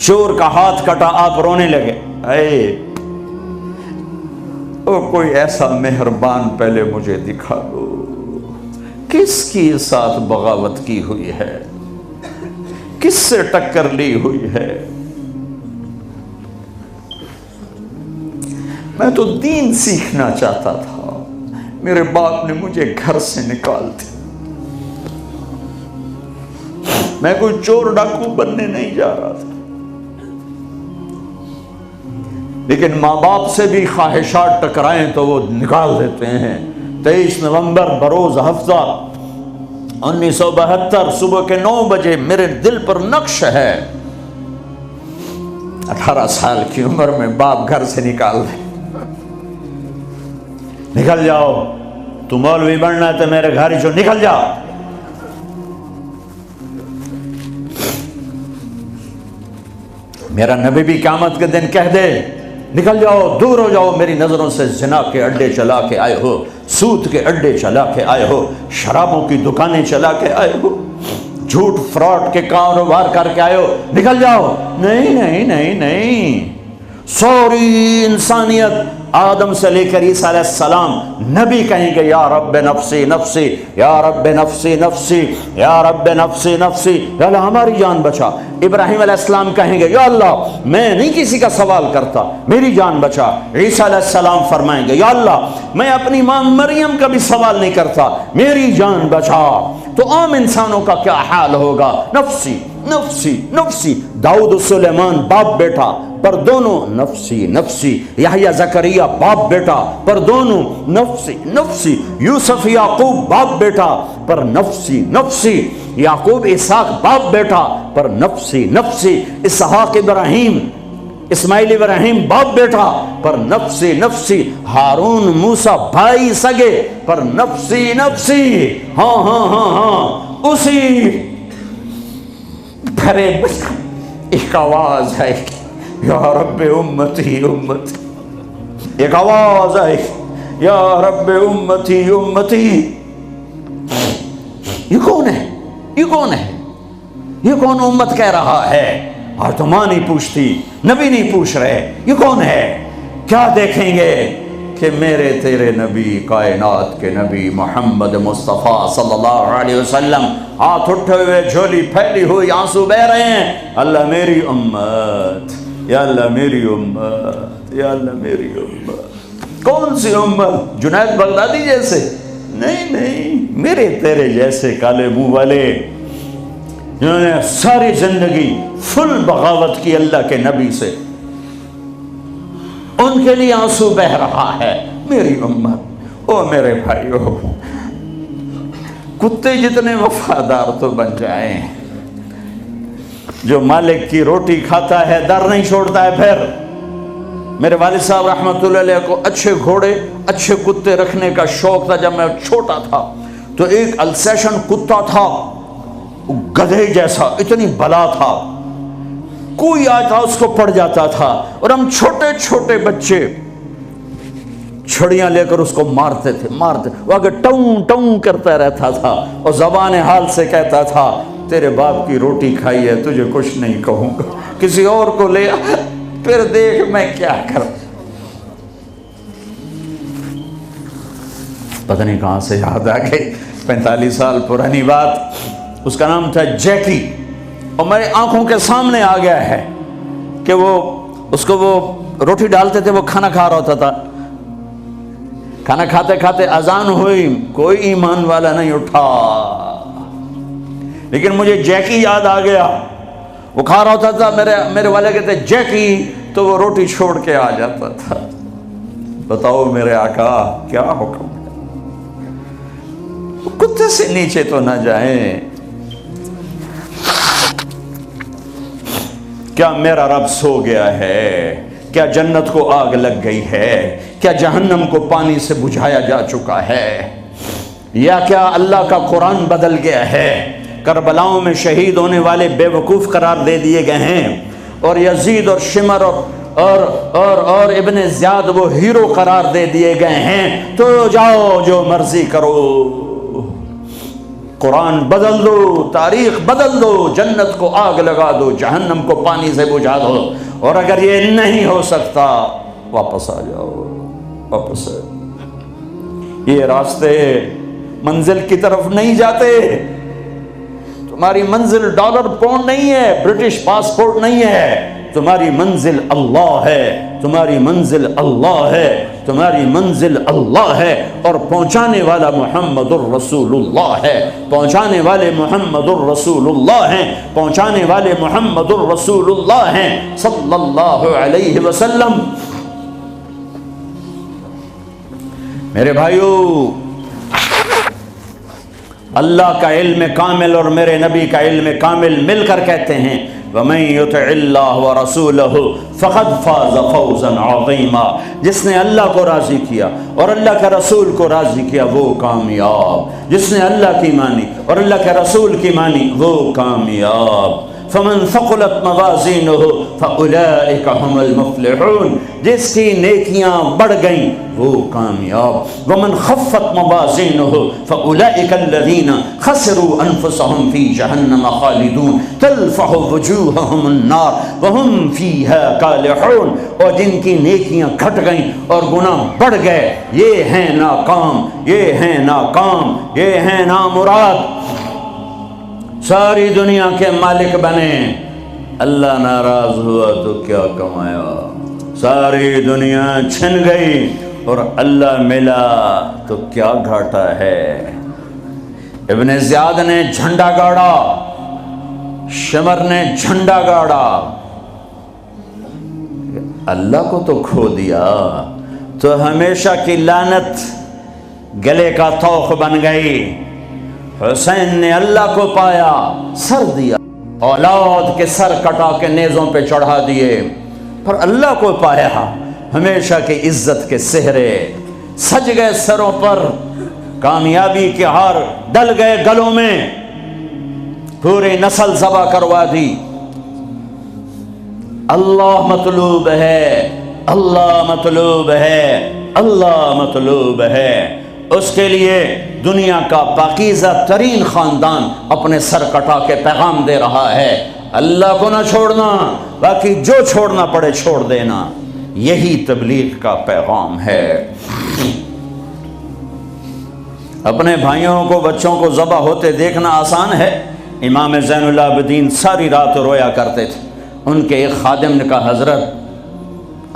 چور کا ہاتھ کٹا، آپ رونے لگے، اے او کوئی ایسا مہربان پہلے مجھے دکھا دو، کس کی ساتھ بغاوت کی ہوئی ہے، کس سے ٹکر لی ہوئی ہے؟ میں تو دین سیکھنا چاہتا تھا، میرے باپ نے مجھے گھر سے نکال دیا، میں کوئی چور ڈاکو بننے نہیں جا رہا تھا، لیکن ماں باپ سے بھی خواہشات ٹکرائیں تو وہ نکال دیتے ہیں۔ 23 نومبر بروز ہفتہ 1972 صبح کے 9 بجے میرے دل پر نقش ہے، 18 سال کی عمر میں باپ گھر سے نکال دے، نکل جاؤ، تو مولوی بننا ہے تو میرے گھر جو نکل جاؤ۔ میرا نبی بھی قیامت کے دن کہہ دے نکل جاؤ، دور ہو جاؤ میری نظروں سے، زنا کے اڈے چلا کے آئے ہو، سود کے اڈے چلا کے آئے ہو، شرابوں کی دکانیں چلا کے آئے ہو، جھوٹ فراڈ کے کاروبار کر کے آئے ہو، نکل جاؤ۔ نہیں نہیں نہیں نہیں، سوری انسانیت آدم سے لے کر عیسیٰ علیہ السلام نبی کہیں گے یا رب نفسی نفسی، یا رب نفسی نفسی، یا رب نفسی نفسی، یا اللہ ہماری جان بچا۔ ابراہیم علیہ السلام کہیں گے یا اللہ میں نہیں کسی کا سوال کرتا، میری جان بچا۔ عیسیٰ علیہ السلام فرمائیں گے یا اللہ میں اپنی ماں مریم کا بھی سوال نہیں کرتا، میری جان بچا۔ تو عام انسانوں کا کیا حال ہوگا؟ نفسی نفسی نفسی۔ داؤد و سلیمان باپ بیٹا پر دونوں نفسی نفسی، یحییٰ زکریا باپ بیٹا پر دونوں نفسی نفسی، یوسف یعقوب باپ بیٹا پر نفسی نفسی، یعقوب اسحاق باپ بیٹا پر نفسی نفسی، اسحاق ابراہیم اسماعیل ابراہیم باپ بیٹا پر نفسی نفسی، ہارون موسیٰ بھائی سگے پر نفسی نفسی۔ ہاں ہاں ہاں ہاں، اسی بھرے ایک آواز ہے یا رب امتی امتی، ایک آواز ہے یا رب امتی امتی۔ یہ کون ہے؟ یہ کون ہے؟ یہ کون امت کہہ رہا ہے؟ اور تو ماں نہیں پوچھتی، نبی نہیں پوچھ رہے، یہ کون ہے؟ کیا دیکھیں گے کہ میرے تیرے نبی، کائنات کے نبی محمد مصطفیٰ صلی اللہ علیہ وسلم ہاتھ اٹھے ہوئے، جھولی پھیلی ہوئی، آنسو بہ رہے ہیں، اللہ میری امت، یا اللہ میری امت، یا اللہ میری امت۔ کون سی امت؟ جنید بغدادی جیسے؟ نہیں نہیں، میرے تیرے جیسے کالے منہ والے جنہوں نے ساری زندگی فل بغاوت کی اللہ کے نبی سے، ان کے لیے آنسو بہ رہا ہے، میری امت۔ او میرے بھائیو، کتے جتنے وفادار تو بن جائیں، جو مالک کی روٹی کھاتا ہے در نہیں چھوڑتا ہے۔ پھر میرے والد صاحب رحمۃ اللہ علیہ کو اچھے گھوڑے اچھے کتے رکھنے کا شوق تھا۔ جب میں چھوٹا تھا تو ایک السیشن کتا تھا، گدھے جیسا، اتنی بلا تھا، کوئی آتا اس کو پڑ جاتا تھا، اور ہم چھوٹے چھوٹے بچے چھڑیاں لے کر اس کو مارتے تھے، وہ آگے ٹوں ٹوں کرتا رہتا تھا اور زبان حال سے کہتا تھا تیرے باپ کی روٹی کھائی ہے، تجھے کچھ نہیں کہوں گا، کسی اور کو لے آ، پھر دیکھ میں کیا کروں۔ پتہ نہیں کہاں سے یاد آ گئی، 45 سال پرانی بات۔ اس کا نام تھا جیکی، اور میرے آنکھوں کے سامنے آ گیا ہے کہ وہ اس کو وہ روٹی ڈالتے تھے، وہ کھانا کھا رہا ہوتا تھا، کھانا کھاتے کھاتے اذان ہوئی، کوئی ایمان والا نہیں اٹھا، لیکن مجھے جیکی یاد آ گیا، وہ کھا رہا ہوتا تھا، میرے والے کہتے جیکی، تو وہ روٹی چھوڑ کے آ جاتا تھا۔ بتاؤ میرے آقا کیا حکم ہے؟ کتے سے نیچے تو نہ جائیں۔ کیا میرا رب سو گیا ہے؟ کیا جنت کو آگ لگ گئی ہے؟ کیا جہنم کو پانی سے بجھایا جا چکا ہے؟ یا کیا اللہ کا قرآن بدل گیا ہے؟ کربلاؤں میں شہید ہونے والے بے وقوف قرار دے دیے گئے ہیں، اور یزید اور شمر اور ابن زیاد وہ ہیرو قرار دے دیے گئے ہیں، تو جاؤ جو مرضی کرو۔ قرآن بدل دو، تاریخ بدل دو، جنت کو آگ لگا دو، جہنم کو پانی سے بجھا دو، اور اگر یہ نہیں ہو سکتا واپس آ جاؤ، واپس آ جاؤ۔ یہ راستے منزل کی طرف نہیں جاتے، تمہاری منزل ڈالر پاؤنڈ نہیں ہے، برٹش پاسپورٹ نہیں ہے، تمہاری منزل اللہ ہے، تمہاری منزل اللہ ہے، تمہاری منزل اللہ ہے، اور پہنچانے والا محمد الرسول اللہ ہے، پہنچانے والے محمد الرسول اللہ ہیں، پہنچانے والے محمد الرسول اللہ ہیں صلی اللہ علیہ وسلم۔ میرے بھائیو، اللہ کا علم کامل اور میرے نبی کا علم کامل مل کر کہتے ہیں وَمَن يُطِعِ اللَّهَ وَرَسُولَهُ فَقَدْ فَازَ فَوْزًا عَظِيمًا، جس نے اللہ کو راضی کیا اور اللہ کے رسول کو راضی کیا وہ کامیاب، جس نے اللہ کی مانی اور اللہ کے رسول کی مانی وہ کامیاب۔ فَمَن ثَقُلَتْ مَوَازِينُهُ فَأُولَئِكَ هُمُ الْمُفْلِحُونَ، جس کی نیکیاں بڑھ گئیں وہ کامیاب۔ وَمَن خَفَّتْ مَوَازِينُهُ فَأُولَئِكَ الَّذِينَ خَسِرُوا أَنفُسَهُمْ فِي جَهَنَّمَ خَالِدُونَ تَلْفَحُ وُجُوهَهُمُ النَّارُ وَهُمْ فِيهَا كَالِحُونَ، اور جن کی نیکیاں گھٹ گئیں اور گناہ بڑھ گئے یہ ہیں ناکام، یہ ہیں ناکام، یہ ہیں نامراد۔ ساری دنیا کے مالک بنے، اللہ ناراض ہوا تو کیا کمایا؟ ساری دنیا چھن گئی اور اللہ ملا تو کیا گھاٹا ہے؟ ابن زیاد نے جھنڈا گاڑا، شمر نے جھنڈا گاڑا، اللہ کو تو کھو دیا تو ہمیشہ کی لعنت گلے کا طوق بن گئی۔ حسین نے اللہ کو پایا، سر دیا، اولاد کے سر کٹا کے نیزوں پہ چڑھا دیے، پر اللہ کو پایا، ہمیشہ کی عزت کے سہرے سج گئے سروں پر، کامیابی کے ہار ڈل گئے گلوں میں، پوری نسل ذبح کروا دی۔ اللہ مطلوب ہے، اللہ مطلوب ہے، اللہ مطلوب ہے۔ اس کے لیے دنیا کا پاکیزہ ترین خاندان اپنے سر کٹا کے پیغام دے رہا ہے، اللہ کو نہ چھوڑنا، باقی جو چھوڑنا پڑے چھوڑ دینا، یہی تبلیغ کا پیغام ہے۔ اپنے بھائیوں کو بچوں کو ذبح ہوتے دیکھنا آسان ہے۔ امام زین العابدین ساری رات رویا کرتے تھے۔ ان کے ایک خادم نے کہا حضرت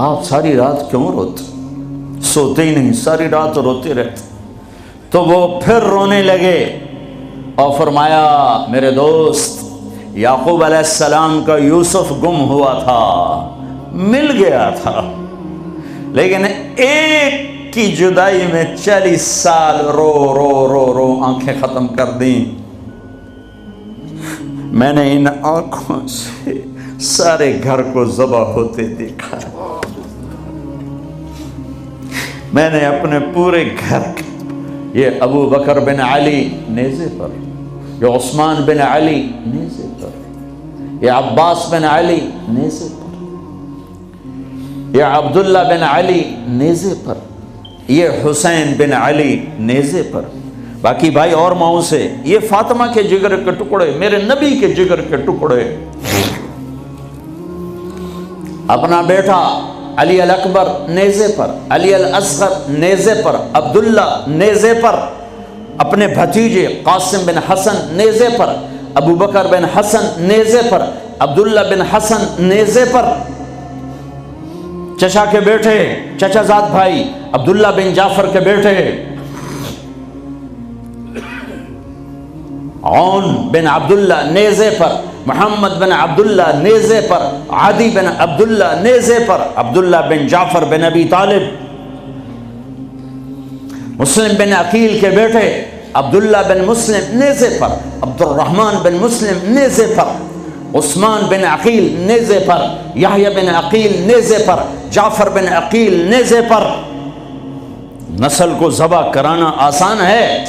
آپ ساری رات کیوں روتے؟ سوتے ہی نہیں، ساری رات روتے رہتے۔ تو وہ پھر رونے لگے اور فرمایا میرے دوست، یعقوب علیہ السلام کا یوسف گم ہوا تھا، مل گیا تھا، لیکن ایک کی جدائی میں 40 سال رو رو رو رو آنکھیں ختم کر دیں۔ میں نے ان آنکھوں سے سارے گھر کو ذبح ہوتے دیکھا، میں نے اپنے پورے گھر، یہ ابو بکر بن علی نیزے پر، یہ عثمان بن علی نیزے پر، یہ عباس بن علی نیزے پر، یہ عبداللہ بن علی نیزے پر، یہ حسین بن علی نیزے پر، باقی بھائی اور ماؤں سے، یہ فاطمہ کے جگر کے ٹکڑے، میرے نبی کے جگر کے ٹکڑے، اپنا بیٹا علی الاکبر نیزے پر، علی الاصغر نیزے پر، عبداللہ نیزے پر، اپنے بھتیجے قاسم بن حسن نیزے پر، ابو بکر بن حسن نیزے پر، عبداللہ بن حسن نیزے پر، چچا کے بیٹے، چچا زاد بھائی عبداللہ بن جعفر کے بیٹے عون بن عبداللہ نیزے پر، محمد بن عبداللہ نیزے پر، عادی بن عبداللہ نیزے پر، عبداللہ بن جعفر بن ابی طالب، مسلم بن عقیل کے بیٹے عبداللہ بن مسلم نیزے پر، عبد الرحمن بن مسلم نیزے پر، عثمان بن عقیل نیزے پر، یحییٰ بن عقیل نیزے پر، جعفر بن عقیل نیزے پر۔ نسل کو ذبح کرانا آسان ہے۔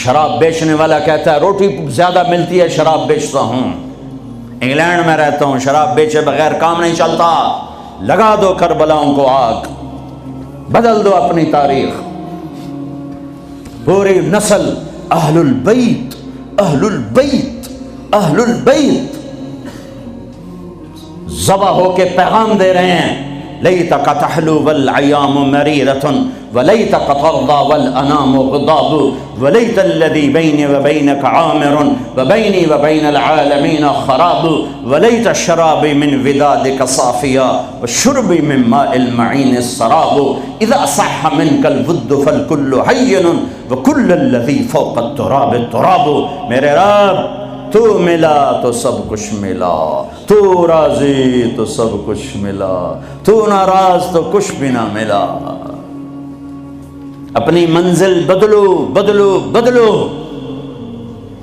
شراب بیچنے والا کہتا ہے روٹی زیادہ ملتی ہے شراب بیچتا ہوں، انگلینڈ میں رہتا ہوں، شراب بیچے بغیر کام نہیں چلتا، لگا دو کربلاؤں کو آگ، بدل دو اپنی تاریخ۔ پوری نسل اہل البیت اہل البیت اہل البیت ذبح ہو کے پیغام دے رہے ہیں، لیتک تحلو والایام مریرۃ ولیتک ترضی والانام غضاب ولیت الذی بینی وبینک عامر وبینی وبین العالمین خراب ولیت شرابی من ودادک صافیا وشربی من ماء المعین السراب اذا صح منک الود فالکل حین وکل الذی فوق التراب التراب۔ میرے رب تو ملا تو سب کچھ ملا، تو راضی تو سب کچھ ملا، تو ناراض تو کچھ بھی نہ ملا۔ اپنی منزل بدلو بدلو بدلو،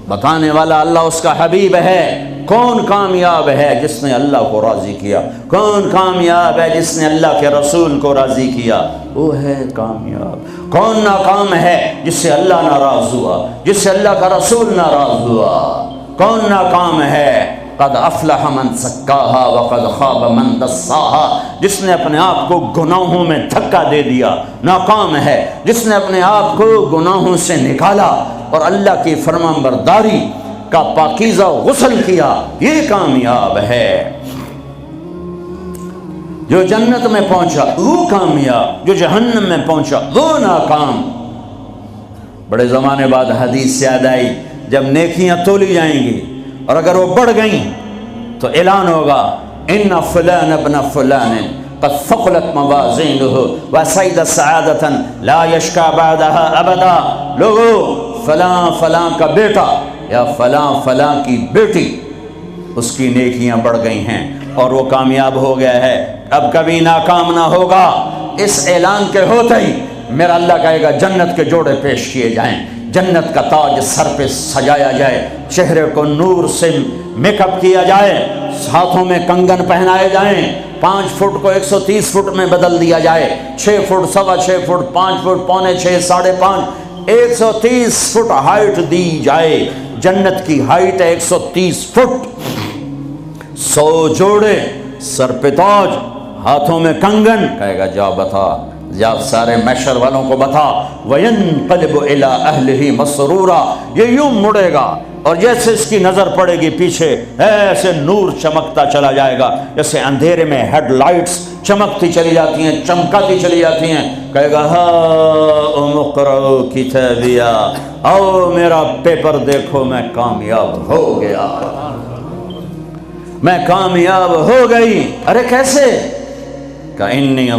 بتانے والا اللہ اس کا حبیب ہے۔ کون کامیاب ہے جس نے اللہ کو راضی کیا؟ کون کامیاب ہے جس نے اللہ کے رسول کو راضی کیا؟ وہ ہے کامیاب۔ کون ناکام ہے جس سے اللہ ناراض ہوا، جس سے اللہ کا رسول ناراض ہوا؟ کون ناکام ہے؟ قد افلح من زکاہا وقد خاب من دساہا، جس نے اپنے آپ کو گناہوں میں دھکا دے دیا ناکام ہے، جس نے اپنے آپ کو گناہوں سے نکالا اور اللہ کی فرمانبرداری کا پاکیزہ غسل کیا، یہ کامیاب ہے۔ جو جنت میں پہنچا وہ کامیاب، جو جہنم میں پہنچا وہ ناکام۔ بڑے زمانے بعد حدیث یاد آئی، جب نیکیاں تولی جائیں گی اور اگر وہ بڑھ گئیں تو اعلان ہوگا ان فلان ابن فلان قد ثقلت موازینہ وسعد سعادۃ لا یشکا بعدها ابدا۔ لوگو فلاں فلاں کا بیٹا یا فلاں فلاں کی بیٹی، اس کی نیکیاں بڑھ گئی ہیں اور وہ کامیاب ہو گیا ہے، اب کبھی ناکام نہ ہوگا۔ اس اعلان کے ہوتے ہی میرا اللہ کہے گا جنت کے جوڑے پیش کیے جائیں، جنت کا تاج سر پہ سجایا جائے، چہرے کو نور سے میک اپ کیا جائے، ہاتھوں میں کنگن پہنائے جائیں، 5 فٹ کو 130 فٹ میں بدل دیا جائے، 6 فٹ 6.25 فٹ 5 فٹ پونے 6 5.5 130 فٹ ہائٹ دی جائے۔ جنت کی ہائٹ ہے 130 فٹ۔ 100 جوڑے سر پہ تاج، ہاتھوں میں کنگن، کہے گا جا بتا، یا سارے محشر والوں کو بتا۔ وَيَنْقَلِبُ إِلَىٰ أَهْلِهِ مَسْرُورًا، یہ یوں مڑے گا اور جیسے اس کی نظر پڑے گی پیچھے ایسے نور چمکتا چلا جائے گا، جیسے اندھیرے میں ہیڈ لائٹس چمکتی چلی جاتی ہیں، چمکاتی چلی جاتی ہیں۔ کہے گا ہاؤم اقرؤوا کتابیہ، آؤ میرا پیپر دیکھو، میں کامیاب ہو گیا، میں کامیاب ہو گئی۔ ارے کیسے؟ کہ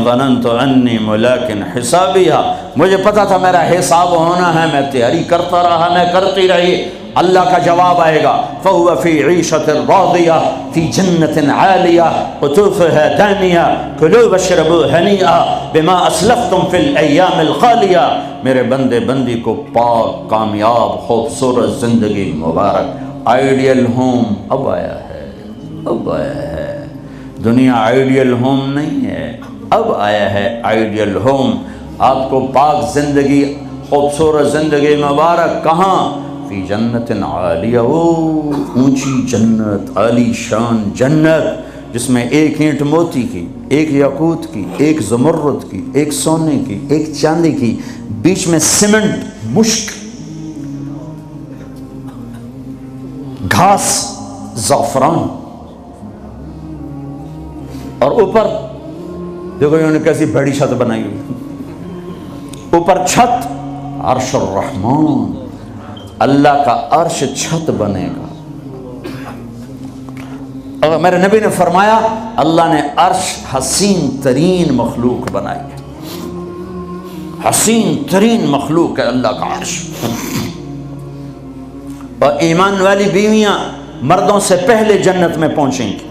ظننت انی ملاق حسابیہ، مجھے پتا تھا میرا حساب ہونا ہے، میں تیاری کرتا رہا، میں کرتی رہی۔ اللہ کا جواب آئے گا فَهُوَ فِي عِيشَةٍ رَاضِيَةٍ فِي جَنَّةٍ عَالِيَةٍ قُطُوفُهَا دَانِيَةٌ كُلُوا وَاشْرَبُوا هَنِيئًا بِمَا أَسْلَفْتُمْ فِي الْأَيَّامِ الْخَالِيَةِ۔ میرے بندے بندی کو پاک کامیاب خوبصورت زندگی مبارک۔ آئیڈیل ہوم اب آیا ہے، اب آیا ہے۔ دنیا آئیڈیل ہوم نہیں ہے، اب آیا ہے آئیڈیل ہوم۔ آپ کو پاک زندگی، خوبصورت زندگی مبارک کہاں؟ فی جنت عالیہ، اونچی جنت، عالی شان جنت، جس میں ایک اینٹ موتی کی، ایک یاقوت کی، ایک زمرد کی، ایک سونے کی، ایک چاندی کی، بیچ میں سیمنٹ، مشک، گھاس، زعفران، اور اوپر دیکھو انہوں نے کیسی بڑی چھت بنائی ہوئی، اوپر چھت عرش الرحمن، اللہ کا عرش چھت بنے گا۔ اور میرے نبی نے فرمایا اللہ نے عرش حسین ترین مخلوق بنائی ہے، حسین ترین مخلوق ہے اللہ کا عرش۔ اور ایمان والی بیویاں مردوں سے پہلے جنت میں پہنچیں گی،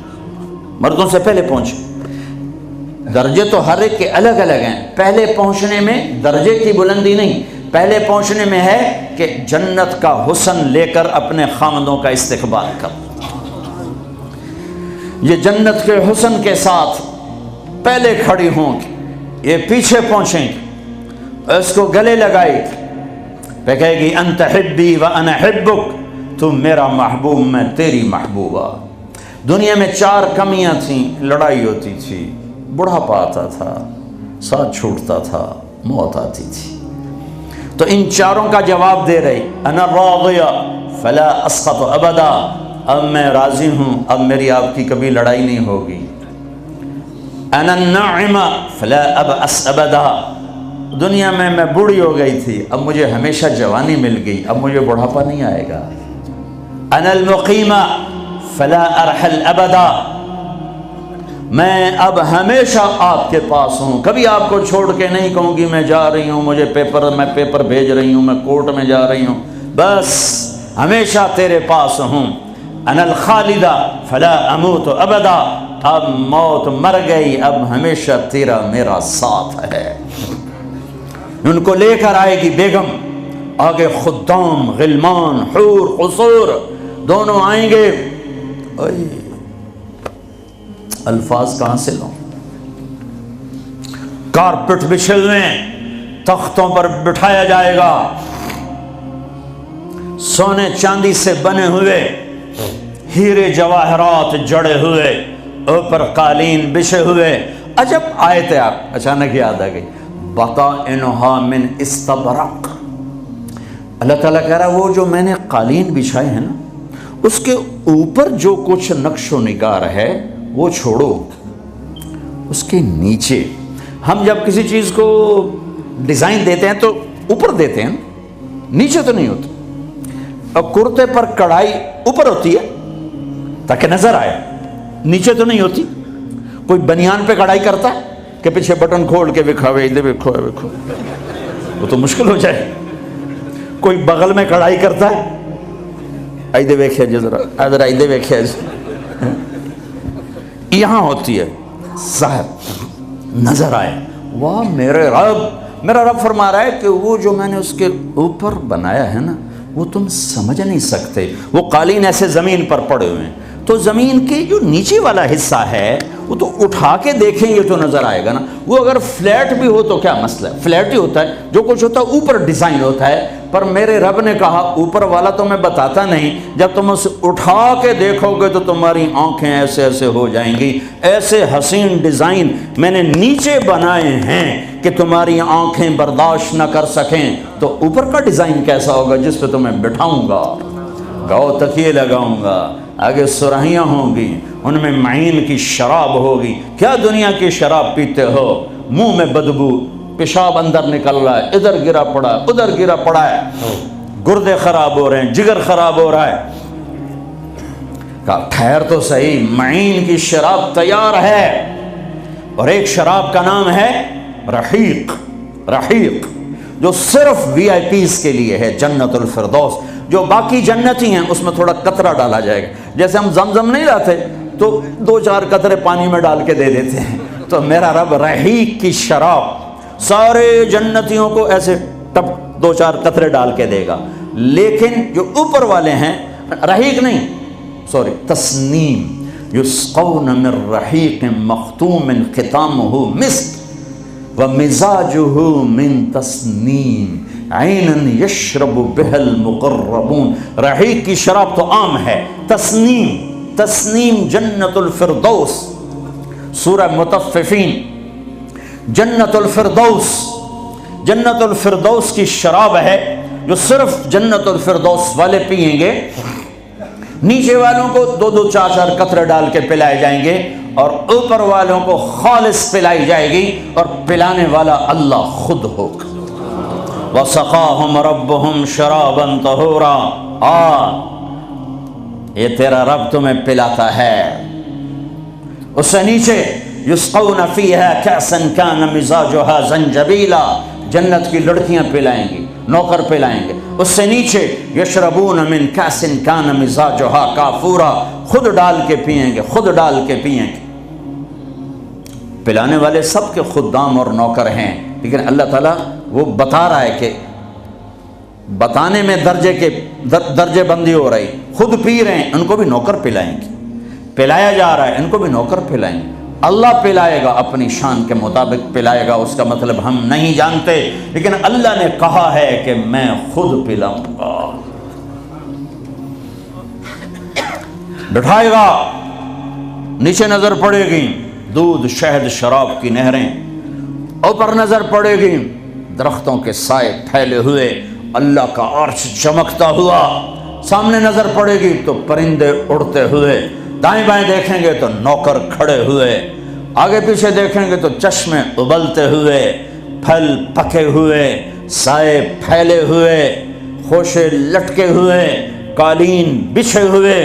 مردوں سے پہلے پہنچیں۔ درجے تو ہر ایک کے الگ الگ ہیں، پہلے پہنچنے میں درجے کی بلندی نہیں، پہلے پہنچنے میں ہے کہ جنت کا حسن لے کر اپنے خامدوں کا استقبال کر۔ یہ جنت کے حسن کے ساتھ پہلے کھڑی ہوں گی، یہ پیچھے پہنچیں گی، اس کو گلے لگائے گی، پہ کہے گی انت حبی و انا حبک، تم میرا محبوب میں تیری محبوبہ۔ دنیا میں 4 کمیاں تھیں، لڑائی ہوتی تھی، بڑھاپا آتا تھا، ساتھ چھوٹتا تھا، موت آتی تھی۔ تو ان چاروں کا جواب دے رہی انا راضیہ فلا اسخط ابدا، اب میں راضی ہوں، اب میری آپ کی کبھی لڑائی نہیں ہوگی۔ انا الناعمہ فلا ابأس ابدا، دنیا میں بوڑھی ہو گئی تھی، اب مجھے ہمیشہ جوانی مل گئی، اب مجھے بڑھاپا نہیں آئے گا۔ انا المقیمہ فلا ارحل ابدا، میں اب ہمیشہ آپ کے پاس ہوں، کبھی آپ کو چھوڑ کے نہیں کہوں گی میں جا رہی ہوں، میں پیپر بھیج رہی ہوں، میں کورٹ میں جا رہی ہوں، بس ہمیشہ تیرے پاس ہوں۔ انا الخالدہ فلا اموت ابدا، اب موت مر گئی، اب ہمیشہ تیرا میرا ساتھ ہے۔ ان کو لے کر آئے گی بیگم، آگے خدام، غلمان، حور، قصور دونوں آئیں گے۔ الفاظ کہاں سے لوں؟ کارپٹ بچھے ہوئے، تختوں پر بٹھایا جائے گا، سونے چاندی سے بنے ہوئے، ہیرے جواہرات جڑے ہوئے، اوپر قالین بچھے ہوئے۔ عجب آیت ہے، اچانک یاد آ گئی، بطائنہا من استبرق۔ اللہ تعالیٰ کہہ رہا وہ جو میں نے قالین بچھائے ہیں نا، اس کے اوپر جو کچھ نقش و نگار ہے وہ چھوڑو، اس کے نیچے ہم جب کسی چیز کو ڈیزائن دیتے ہیں تو اوپر دیتے ہیں، نیچے تو نہیں ہوتا۔ اب کرتے پر کڑھائی اوپر ہوتی ہے تاکہ نظر آئے، نیچے تو نہیں ہوتی۔ کوئی بنیان پہ کڑھائی کرتا ہے کہ پیچھے بٹن کھول کے دکھاوے ادھر دیکھو، وہ تو مشکل ہو جائے۔ کوئی بغل میں کڑھائی کرتا ہے، ادھر دیکھے جی ذرا، ادھر ادھر دیکھے جی، یہاں ہوتی ہے ظاہر نظر آئے۔ واہ میرے رب، میرا رب فرما رہا ہے کہ وہ جو میں نے اس کے اوپر بنایا ہے نا وہ تم سمجھ نہیں سکتے۔ وہ قالین ایسے زمین پر پڑے ہوئے ہیں، تو زمین کے جو نیچے والا حصہ ہے وہ تو اٹھا کے دیکھیں گے تو نظر آئے گا نا۔ وہ اگر فلیٹ بھی ہو تو کیا مسئلہ ہے، فلیٹ ہی ہوتا ہے، جو کچھ ہوتا ہے اوپر ڈیزائن ہوتا ہے۔ پر میرے رب نے کہا اوپر والا تو میں بتاتا نہیں، جب تم اسے اٹھا کے دیکھو گے تو تمہاری آنکھیں ایسے ایسے ہو جائیں گی۔ ایسے حسین ڈیزائن میں نے نیچے بنائے ہیں کہ تمہاری آنکھیں برداشت نہ کر سکیں، تو اوپر کا ڈیزائن کیسا ہوگا جس پہ تمہیں بٹھاؤں گا، گاؤ تکیے لگاؤں گا، آگے سرہیاں ہوں گی، ان میں معین کی شراب ہوگی۔ کیا دنیا کی شراب پیتے ہو، منہ میں بدبو، پیشاب اندر نکل رہا ہے، ادھر گرا پڑا ہے، ادھر گرا پڑا ہے، گردے خراب ہو رہے ہیں، جگر خراب ہو رہا ہے۔ کہا ٹھہر تو صحیح، معین کی شراب تیار ہے، اور ایک شراب کا نام ہے رحیق، رحیق جو صرف وی آئی پیز کے لیے ہے، جنت الفردوس۔ جو باقی جنتی ہیں اس میں تھوڑا قطرہ ڈالا جائے گا، جیسے ہم زمزم نہیں لاتے تو 2-4 قطرے پانی میں ڈال کے دے دیتے ہیں، تو میرا رب رحیق کی شراب سارے جنتیوں کو ایسے ٹپ 2-4 قطرے ڈال کے دے گا۔ لیکن جو اوپر والے ہیں، رحیق نہیں، سوری، تسنیم، یسقون من رحیق مختوم ختامہ مسک ومزاجہ من تسنیم عیناً یشرب بها المقربون۔ رحیق کی شراب تو عام ہے، تسنیم، تسنیم جنت الفردوس، سورہ مطففین، جنت الفردوس، جنت الفردوس کی شراب ہے جو صرف جنت الفردوس والے پئیں گے۔ نیچے والوں کو 2-2 4-4 قطرے ڈال کے پلائے جائیں گے، اور اوپر والوں کو خالص پلائی جائے گی، اور پلانے والا اللہ خود ہوگا۔ وَسَقَاهُمْ رَبُّهُمْ شَرَابًا طَهُورًا، یہ تیرا رب تمہیں پلاتا ہے۔ اس سے نیچے یسقون فیہا کأسا کان مزاجہا زنجبیلا، جنت کی لڑکیاں پلائیں گی، نوکر پلائیں گے۔ اس سے نیچے یشربون من کأس کان مزاجہا کافورا، خود ڈال کے پئیں گے، خود ڈال کے پئیں گے۔ پلانے والے سب کے خدام اور نوکر ہیں، لیکن اللہ تعالیٰ وہ بتا رہا ہے کہ بتانے میں درجے بندی ہو رہی، خود پی رہے ہیں، ان کو بھی نوکر پلائیں گے، پلایا جا رہا ہے، ان کو بھی نوکر پلائیں گے۔ اللہ پلائے گا، اپنی شان کے مطابق پلائے گا، اس کا مطلب ہم نہیں جانتے، لیکن اللہ نے کہا ہے کہ میں خود پلاؤں گا۔ بٹھائے گا، نیچے نظر پڑے گی دودھ، شہد، شراب کی نہریں، اوپر نظر پڑے گی درختوں کے سائے پھیلے ہوئے، اللہ کا عرش چمکتا ہوا، سامنے نظر پڑے گی تو پرندے اڑتے ہوئے، دائیں بائیں دیکھیں گے تو نوکر کھڑے ہوئے، آگے پیچھے دیکھیں گے تو چشمے ابلتے ہوئے، پھل پکے ہوئے، سائے پھیلے ہوئے، خوشے لٹکے ہوئے، قالین بچھے ہوئے،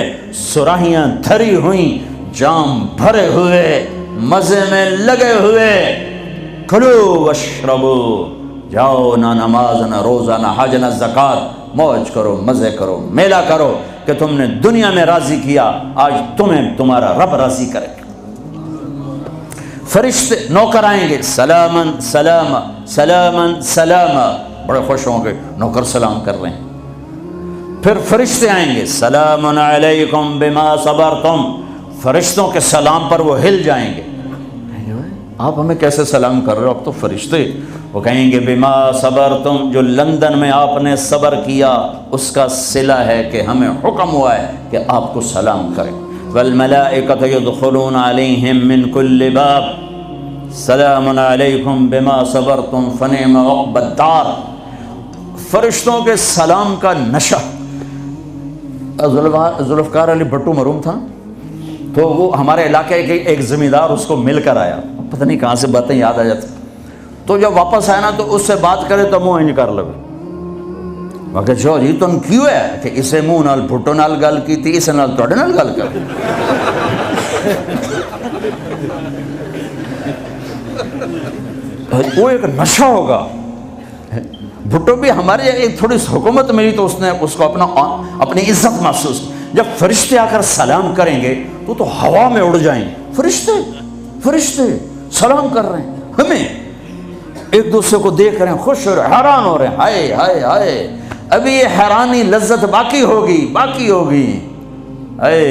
سراہیاں دھری ہوئیں، جام بھرے ہوئے، مزے میں لگے ہوئے۔ کھلو واشربو، جاؤ نہ نماز نہ روزہ نہ حج نہ زکوٰۃ، موج کرو، مزے کرو، میلہ کرو کہ تم نے دنیا میں راضی کیا، آج تمہیں تمہارا رب راضی کرے گا۔ فرشتے نوکر آئیں گے، سلامن سلام سلامن سلام، بڑے خوش ہوں گے، نوکر سلام کر رہے ہیں۔ پھر فرشتے آئیں گے، سلام علیکم بما صبرتم، فرشتوں کے سلام پر وہ ہل جائیں گے، آپ ہمیں کیسے سلام کر رہے ہو، اب تو فرشتے، وہ کہیں گے بما صبرتم، جو لندن میں آپ نے صبر کیا اس کا صلہ ہے کہ ہمیں حکم ہوا ہے کہ آپ کو سلام کریں۔ والملائکۃ یدخلون علیہم من کل باب سلام علیکم بما صبرتم فنعم عقبی الدار۔ فرشتوں کے سلام کا نشہ، ذوالفقار علی بھٹو مرحوم تھا تو وہ ہمارے علاقے کے ایک زمیندار اس کو مل کر آیا، پتہ نہیں کہاں سے باتیں یاد آ جاتی، تو جب واپس آیا نا تو اس سے بات کرے تو منہ انج کر لگے، میں کہ جو جی تم کیوں ہے کہ اسے منہ نال بھٹو نال گل کی تھی، اسے نال توڑے نال گل کر۔ وہ ایک نشہ ہوگا، بھٹو بھی ہمارے ایک تھوڑی سی حکومت ملی تو اس نے اس کو اپنی عزت محسوس کی۔ جب فرشتے آ کر سلام کریں گے تو ہوا میں اڑ جائیں گے، فرشتے سلام کر رہے ہیں، ہمیں ایک دوسرے کو دیکھ رہے ہیں، خوش ہو رہے ہیں، حیران ہو رہے ہیں، ہائے ہائے ہائے، ابھی یہ حیرانی لذت باقی ہوگی، اے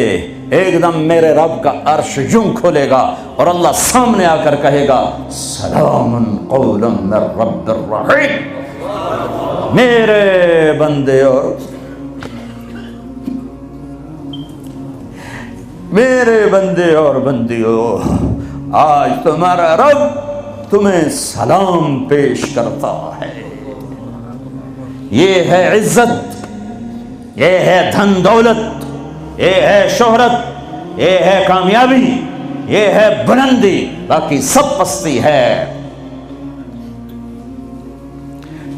ایک دم میرے رب کا عرش یوں کھولے گا اور اللہ سامنے آ کر کہے گا سلام قولا من رب الرحیم، میرے بندے اور بندیوں، آج تمہارا رب تمہیں سلام پیش کرتا ہے۔ یہ ہے عزت، یہ ہے دھن دولت، یہ ہے شہرت، یہ ہے کامیابی، یہ ہے بلندی، باقی سب پستی ہے۔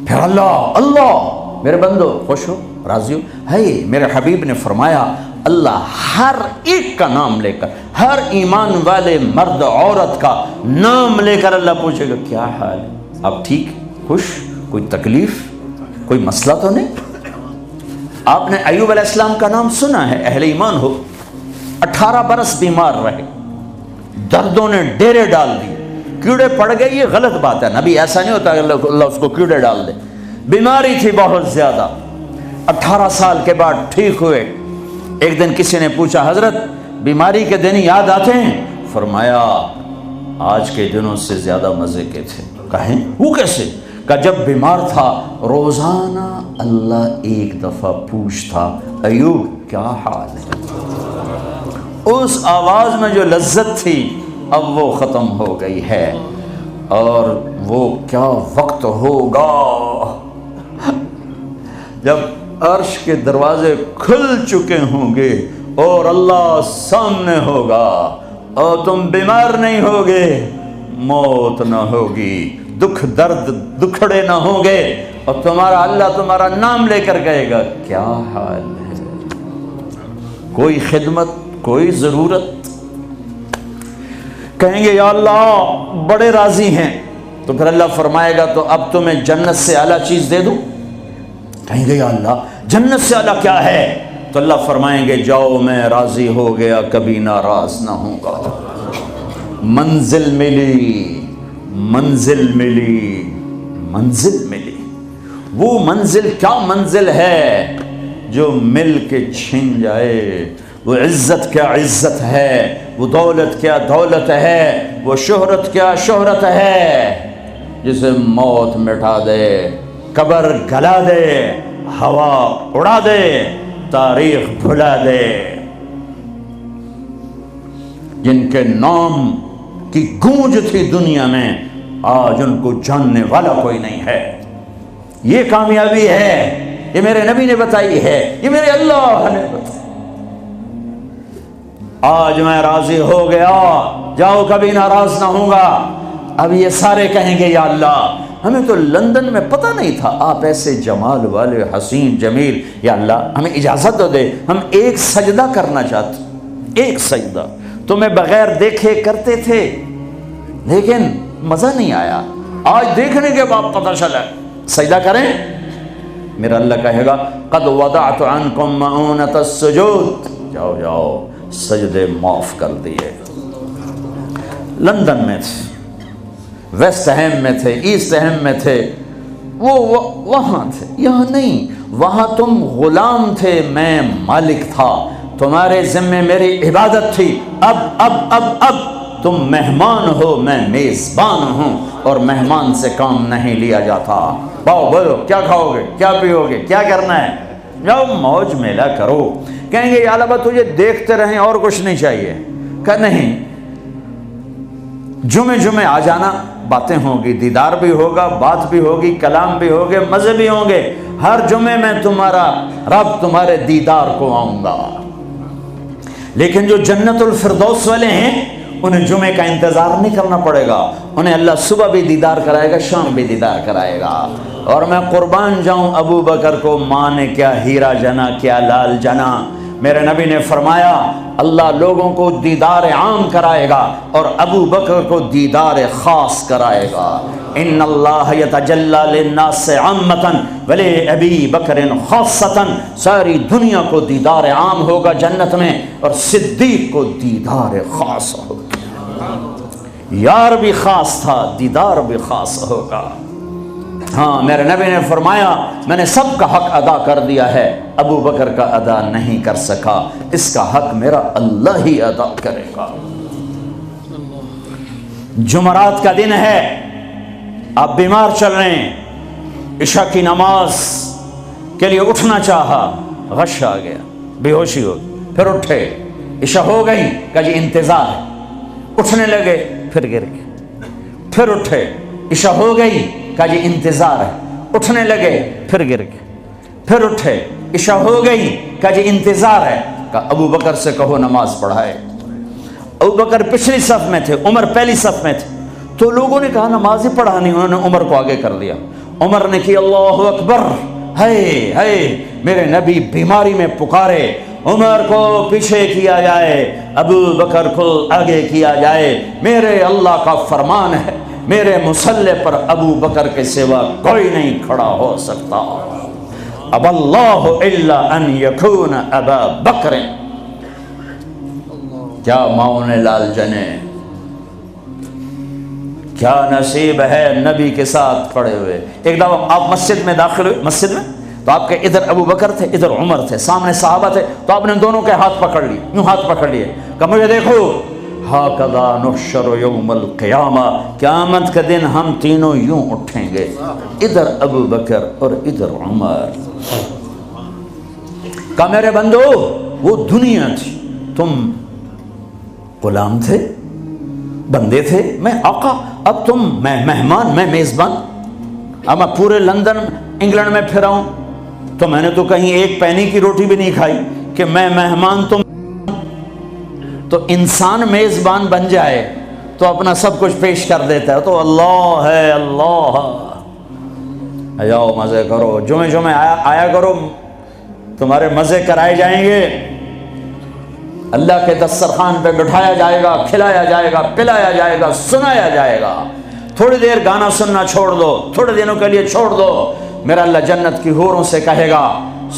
پھر اللہ میرے بندو خوش ہو، راضی ہو، ہے میرے حبیب نے فرمایا اللہ ہر ایک کا نام لے کر، ہر ایمان والے مرد عورت کا نام لے کر اللہ پوچھے گا کیا حال ہے، آپ ٹھیک، خوش، کوئی تکلیف، کوئی مسئلہ تو نہیں؟ آپ نے ایوب علیہ السلام کا نام سنا ہے، اہل ایمان ہو، 18 برس بیمار رہے، دردوں نے ڈیرے ڈال دی، کیڑے پڑ گئے، یہ غلط بات ہے، نبی ایسا نہیں ہوتا کہ اللہ اس کو کیڑے ڈال دے، بیماری تھی بہت زیادہ، 18 سال کے بعد ٹھیک ہوئے۔ ایک دن کسی نے پوچھا حضرت بیماری کے دن یاد آتے ہیں؟ فرمایا آج کے دنوں سے زیادہ مزے کے تھے۔ کہیں وہ کیسے؟ کہ جب بیمار تھا روزانہ اللہ ایک دفعہ پوچھتا ایوب کیا حال ہے، اس آواز میں جو لذت تھی اب وہ ختم ہو گئی ہے، اور وہ کیا وقت ہوگا جب عرش کے دروازے کھل چکے ہوں گے اور اللہ سامنے ہوگا اور تم بیمار نہیں ہوگے، موت نہ ہوگی، دکھ درد دکھڑے نہ ہوں گے، اور اللہ تمہارا نام لے کر کہے گا کیا حال ہے، کوئی خدمت، کوئی ضرورت، کہیں گے یا اللہ بڑے راضی ہیں، تو پھر اللہ فرمائے گا تو اب تمہیں جنت سے اعلیٰ چیز دے دوں؟ کہیں گے یا اللہ جنت سے اعلیٰ کیا ہے؟ تو اللہ فرمائیں گے جاؤ میں راضی ہو گیا، کبھی ناراض نہ ہوں گا، منزل ملی، منزل ملی، منزل ملی۔ وہ منزل کیا منزل ہے جو مل کے چھن جائے، وہ عزت کیا عزت ہے، وہ دولت کیا دولت ہے، وہ شہرت کیا شہرت ہے، جسے موت مٹا دے، قبر گلا دے، ہوا اڑا دے، تاریخ بھلا دے، جن کے نام کی گونج تھی دنیا میں آج ان کو جاننے والا کوئی نہیں ہے۔ یہ کامیابی ہے، یہ میرے نبی نے بتائی ہے، یہ میرے اللہ نے بتائی۔ آج میں راضی ہو گیا، جاؤ کبھی ناراض نہ ہوں گا۔ اب یہ سارے کہیں گے یا اللہ ہمیں تو لندن میں پتہ نہیں تھا آپ ایسے جمال والے حسین جمیل، یا اللہ ہمیں اجازت تو دے، ہم ایک سجدہ کرنا چاہتے، ایک سجدہ تمہیں بغیر دیکھے کرتے تھے لیکن مزہ نہیں آیا، آج دیکھنے کے بعد پتہ چلا سجدہ کریں۔ میرا اللہ کہے گا قد وضعت عنکم مؤونۃ السجود، جاؤ جاؤ سجدے معاف کر دیے۔ لندن میں تھے، ویسٹ ہیم میں تھے، ایسٹ ہیم میں تھے، وہ وہاں تھے، یہاں نہیں۔ وہاں تم غلام تھے، میں مالک تھا، تمہارے ذمے میری عبادت تھی۔ اب تم مہمان ہو، میں میزبان ہوں، اور مہمان سے کام نہیں لیا جاتا۔ باؤ بولو کیا کھاؤ گے، کیا پیو گے، کیا کرنا ہے، جاؤ موج میلہ کرو۔ کہیں گے یا اللہ تجھے دیکھتے رہیں اور کچھ نہیں چاہیے، کہ نہیں، جمعے آ جانا، باتیں ہوں گی، دیدار بھی ہوگا، بات بھی ہوگی، کلام بھی ہوگے، مزے بھی ہوں گے، ہر جمعے میں تمہارا رب تمہارے دیدار کو آؤں گا۔ لیکن جو جنت الفردوس والے ہیں انہیں جمعے کا انتظار نہیں کرنا پڑے گا، انہیں اللہ صبح بھی دیدار کرائے گا، شام بھی دیدار کرائے گا۔ اور میں قربان جاؤں ابو بکر کو، ماں نے کیا ہیرا جنا، کیا لال جنا۔ میرے نبی نے فرمایا اللہ لوگوں کو دیدار عام کرائے گا اور ابو بکر کو دیدار خاص کرائے گا۔ ان اللہ یتجلی للناس عامۃ ولی ابی بکر خاصۃ، ساری دنیا کو دیدار عام ہوگا جنت میں، اور صدیق کو دیدار خاص ہوگا۔ یار بھی خاص تھا، دیدار بھی خاص ہوگا۔ ہاں میرے نبی نے فرمایا میں نے سب کا حق ادا کر دیا ہے، ابو بکر کا ادا نہیں کر سکا، اس کا حق میرا اللہ ہی ادا کرے گا۔ جمعرات کا دن ہے، آپ بیمار چل رہے ہیں، عشاء کی نماز کے لیے اٹھنا چاہا، غش آ گیا، بے ہوشی ہو گئی، پھر اٹھے، عشاء ہو گئی، کہا جی انتظار ہے، اٹھنے لگے، پھر گر گئے، پھر اٹھے، عشاء ہو گئی، کہا جی انتظار ہے، اٹھنے لگے، پھر گر گئے، پھر اٹھے، عشاء ہو گئی، کہا جی انتظار ہے، کہا ابو بکر سے کہو نماز پڑھائے۔ ابو بکر پچھلی صف میں تھے، عمر پہلی صف میں تھے، تو لوگوں نے کہا نماز ہی پڑھانی، انہوں نے عمر کو آگے کر دیا۔ عمر نے کی اللہ اکبر، ہے میرے نبی بیماری میں پکارے، عمر کو پیچھے کیا جائے، ابو بکر کو آگے کیا جائے، میرے اللہ کا فرمان ہے، میرے مصلی پر ابو بکر کے سوا کوئی نہیں کھڑا ہو سکتا۔ اب اللہ الا ان یکون ابا بکر، کیا ماؤں نے لال جنے، کیا نصیب ہے نبی کے ساتھ کھڑے ہوئے۔ ایک دفعہ آپ مسجد میں داخل ہوئے، مسجد میں تو آپ کے ادھر ابو بکر تھے، ادھر عمر تھے، سامنے صحابہ تھے، تو آپ نے دونوں کے ہاتھ پکڑ لیے، یوں ہاتھ پکڑ لیے، کہ مجھے دیکھو، ہاکذا نحشر یوم القیامہ، قیامت کے دن ہم تینوں یوں اٹھیں گے، ادھر ابو بکر اور ادھر عمر۔ کہ میرے بندو وہ دنیا تھی، تم غلام تھے، بندے تھے، میں آقا، اب تم میں مہمان، میں میزبان۔ اب میں پورے لندن انگلینڈ میں پھرا ہوں تو میں نے تو کہیں ایک پینی کی روٹی بھی نہیں کھائی کہ میں مہمان تم، تو انسان میزبان بن جائے تو اپنا سب کچھ پیش کر دیتا ہے، تو اللہ ہے، اللہ جاؤ مزے کرو، جمعے آیا کرو، تمہارے مزے کرائے جائیں گے، اللہ کے دسترخوان پہ بٹھایا جائے گا، کھلایا جائے گا، پلایا جائے گا، سنایا جائے گا۔ تھوڑی دیر گانا سننا چھوڑ دو، تھوڑے دنوں کے لیے چھوڑ دو، میرا اللہ جنت کی حوروں سے کہے گا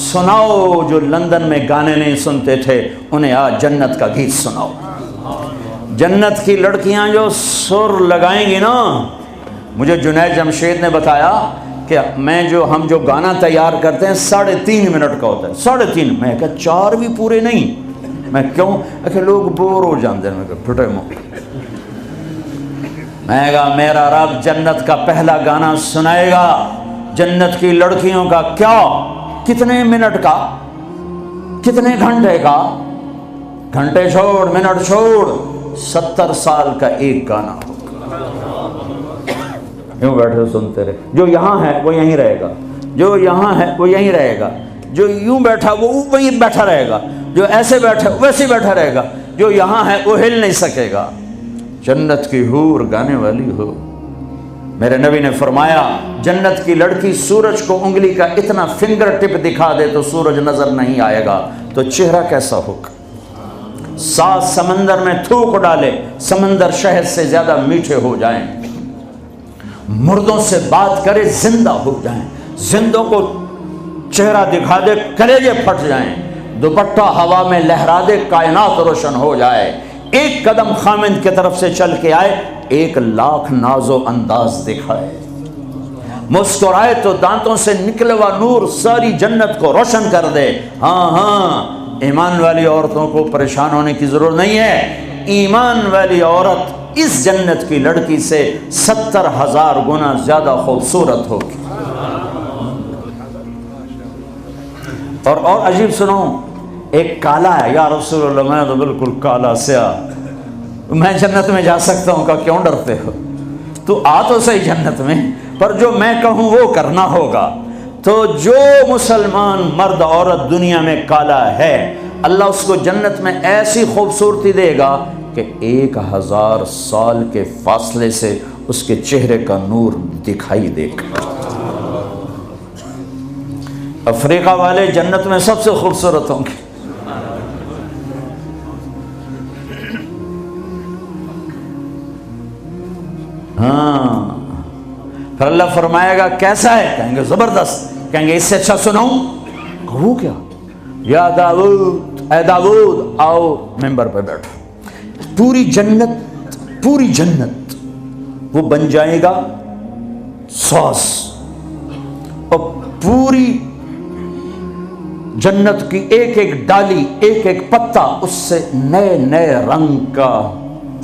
سناؤ جو لندن میں گانے نہیں سنتے تھے انہیں آج جنت کا گیت سناؤ۔ جنت کی لڑکیاں جو سر لگائیں گی نا، مجھے جنید جمشید نے بتایا کہ ہم جو گانا تیار کرتے ہیں 3.5 منٹ کا ہوتا ہے، 3.5، میں کہا 4 بھی پورے نہیں، میں کیوں کہ لوگ بور ہو جاتے ہیں، میں کہا پھٹے منہ، میں کہا میرا رب جنت کا پہلا گانا سنائے گا، جنت کی لڑکیوں کا، کیا کتنے منٹ کا، کتنے گھنٹے کا، گھنٹے چھوڑ منٹ چھوڑ، 70 سال کا ایک گانا ہوگا۔ یوں بیٹھے سنتے رہے. جو یہاں ہے وہ یہیں رہے گا, جو یہاں ہے وہ یہیں رہے گا, جو یوں بیٹھا وہ وہیں بیٹھا رہے گا, جو ایسے بیٹھا ویسے ہی بیٹھا رہے گا, جو یہاں ہے وہ ہل نہیں سکے گا. جنت کی حور گانے والی ہو. میرے نبی نے فرمایا جنت کی لڑکی سورج کو انگلی کا اتنا فنگر ٹپ دکھا دے تو سورج نظر نہیں آئے گا, تو چہرہ کیسا ہوگا. 7 سمندر میں تھوک ڈالے, سمندر شہد سے زیادہ میٹھے ہو جائیں. مردوں سے بات کرے زندہ ہو جائیں, زندوں کو چہرہ دکھا دے کلیجے پھٹ جائیں. دوپٹہ ہوا میں لہرا دے کائنات روشن ہو جائے. ایک قدم خامند کی طرف سے چل کے آئے, 1,00,000 ناز و انداز دکھائے. مسکرائے تو دانتوں سے نکلے ہوا نور ساری جنت کو روشن کر دے. ہاں ایمان والی عورتوں کو پریشان ہونے کی ضرورت نہیں ہے. ایمان والی عورت اس جنت کی لڑکی سے 70,000 گنا زیادہ خوبصورت ہوگی. اور عجیب سنو, ایک کالا ہے, یا رسول اللہ میں تو بالکل کالا سیاہ, میں جنت میں جا سکتا ہوں. کہ کیوں ڈرتے ہو, تو آ تو صحیح جنت میں, پر جو میں کہوں وہ کرنا ہوگا. تو جو مسلمان مرد عورت دنیا میں کالا ہے, اللہ اس کو جنت میں ایسی خوبصورتی دے گا کہ 1000 سال کے فاصلے سے اس کے چہرے کا نور دکھائی دے گا. افریقہ والے جنت میں سب سے خوبصورت ہوں گے. ہاں, پھر اللہ فرمائے گا کیسا ہے, کہیں گے زبردست. کہیں گے اس سے اچھا سناؤں, کہو کیا, یا داؤد اے داؤد آؤ ممبر پہ بیٹھو. پوری جنت وہ بن جائے گا ساز, اور پوری جنت کی ایک ایک ڈالی ایک ایک پتا اس سے نئے نئے رنگ کا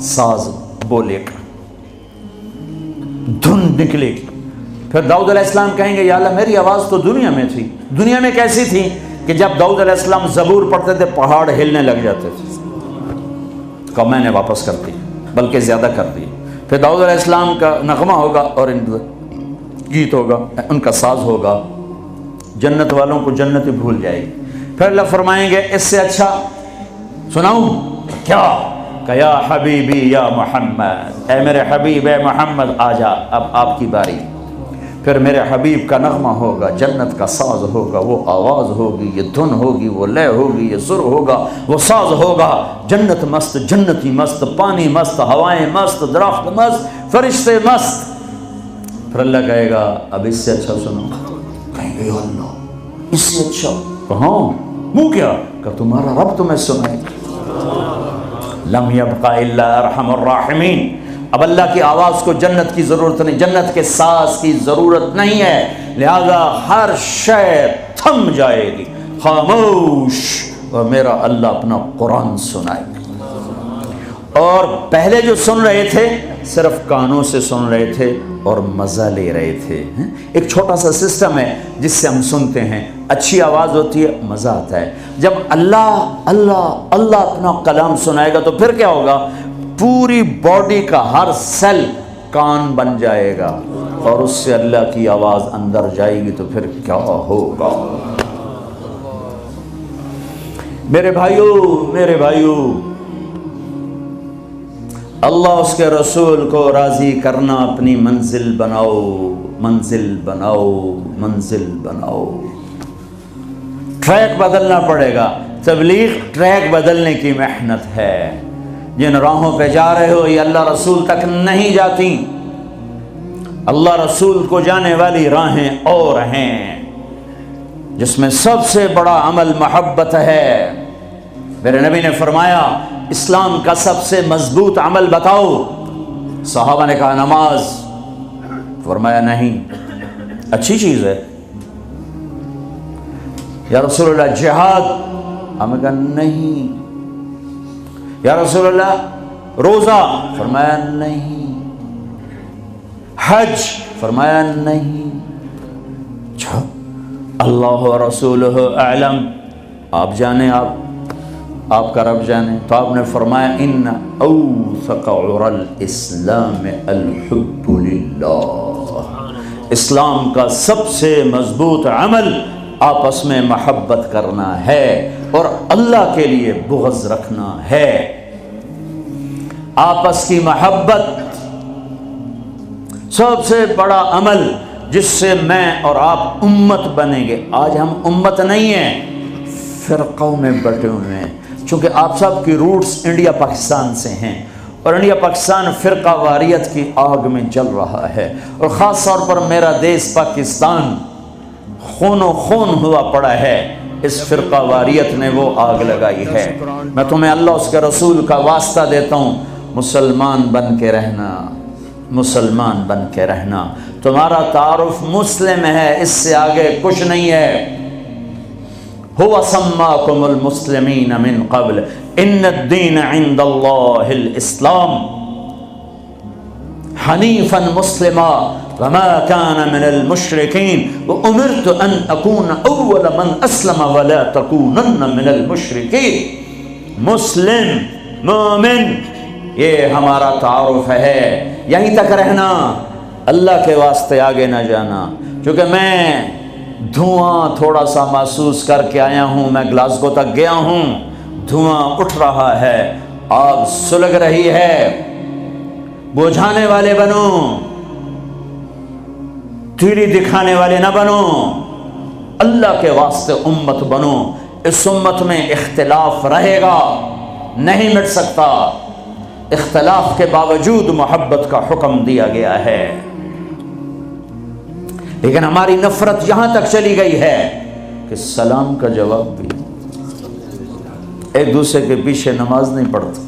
ساز بولے گا, دھن نکلے گی. پھر داؤد علیہ السلام کہیں گے یا اللہ میری آواز تو دنیا میں تھی. دنیا میں کیسی تھی کہ جب داؤد علیہ السلام زبور پڑھتے تھے پہاڑ ہلنے لگ جاتے تھے. کہ میں نے واپس کر دی, بلکہ زیادہ کر دی. پھر داؤد علیہ السلام کا نغمہ ہوگا اور ان گیت ہوگا, ان کا ساز ہوگا, جنت والوں کو جنت ہی بھول جائے گی. پھر اللہ فرمائیں گے اس سے اچھا سناؤں کیا, کہ یا حبیبی یا محمد, اے میرے حبیب اے محمد آ جا, اب آپ کی باری. پھر میرے حبیب کا نغمہ ہوگا, جنت کا ساز ہوگا, وہ آواز ہوگی, یہ دھن ہوگی, وہ لے ہوگی, یہ سر ہوگا, وہ ساز ہوگا. جنت مست, جنتی مست, پانی مست, ہوائیں مست, درخت مست, فرشتے مست. پھر اللہ کہے گا اب اس سے اچھا سنو. کہیں گے اللہ اس سے اچھا, کہاں منہ کیا, کہ تمہارا رب تمہیں سنائے. لم یبقى الا ارحم الراحمین. اب اللہ کی آواز کو جنت کی ضرورت نہیں, جنت کے ساز کی ضرورت نہیں ہے, لہذا ہر شے تھم جائے گی, خاموش, اور میرا اللہ اپنا قرآن سنائے گا. اور پہلے جو سن رہے تھے صرف کانوں سے سن رہے تھے اور مزہ لے رہے تھے. ایک چھوٹا سا سسٹم ہے جس سے ہم سنتے ہیں, اچھی آواز ہوتی ہے, مزہ آتا ہے. جب اللہ اللہ اللہ اپنا کلام سنائے گا تو پھر کیا ہوگا, پوری باڈی کا ہر سیل کان بن جائے گا, اور اس سے اللہ کی آواز اندر جائے گی تو پھر کیا ہوگا. میرے بھائیو, اللہ اس کے رسول کو راضی کرنا اپنی منزل بناؤ, منزل بناؤ, منزل بناؤ. ٹریک بدلنا پڑے گا. تبلیغ ٹریک بدلنے کی محنت ہے. جن راہوں پہ جا رہے ہو یہ اللہ رسول تک نہیں جاتی. اللہ رسول کو جانے والی راہیں اور ہیں, جس میں سب سے بڑا عمل محبت ہے. میرے نبی نے فرمایا اسلام کا سب سے مضبوط عمل بتاؤ. صحابہ نے کہا نماز. فرمایا نہیں, اچھی چیز ہے. یا رسول اللہ جہاد. ہم نے کہا نہیں. یا رسول اللہ روزہ. فرمایا نہیں. حج. فرمایا نہیں. اچھا اللہ و رسولہ اعلم, آپ جانے, آپ کا رب جانے. تو آپ نے فرمایا ان اوثق عرى الاسلام الحب للہ. اسلام کا سب سے مضبوط عمل آپس میں محبت کرنا ہے اور اللہ کے لیے بغض رکھنا ہے۔ آپس کی محبت سب سے بڑا عمل جس سے میں اور آپ امت بنیں گے۔ آج ہم امت نہیں ہیں، فرقوں میں بٹے ہوئے ہیں، چونکہ آپ سب کی روٹس انڈیا پاکستان سے ہیں اور انڈیا پاکستان فرقہ واریت کی آگ میں جل رہا ہے، اور خاص طور پر میرا دیس پاکستان خون و خون ہوا پڑا ہے۔ اس فرقہ واریت نے وہ آگ لگائی ہے۔ میں تمہیں اللہ اس کے رسول کا واسطہ دیتا ہوں، مسلمان بن کے رہنا، مسلمان بن کے رہنا۔ تمہارا تعارف مسلم ہے، اس سے آگے کچھ نہیں ہے۔ هو سماکم المسلمین من قبل ان الدین عند اللہ الاسلام حنیفا مسلما وما كان من المشرکین وامرت ان اکون اول من اسلم ولا تکونن من المشرکین۔ مسلم، مومن، یہ ہمارا تعارف ہے۔ یہیں تک رہنا، اللہ کے واسطے آگے نہ جانا، کیونکہ میں دھواں تھوڑا سا محسوس کر کے آیا ہوں۔ میں گلاسگو تک گیا ہوں، دھواں اٹھ رہا ہے، آگ سلگ رہی ہے۔ بجھانے والے بنو، تیری دکھانے والے نہ بنو، اللہ کے واسطے امت بنو۔ اس امت میں اختلاف رہے گا، نہیں مٹ سکتا، اختلاف کے باوجود محبت کا حکم دیا گیا ہے۔ لیکن ہماری نفرت یہاں تک چلی گئی ہے کہ سلام کا جواب بھی ایک دوسرے کے پیچھے نماز نہیں پڑھتے،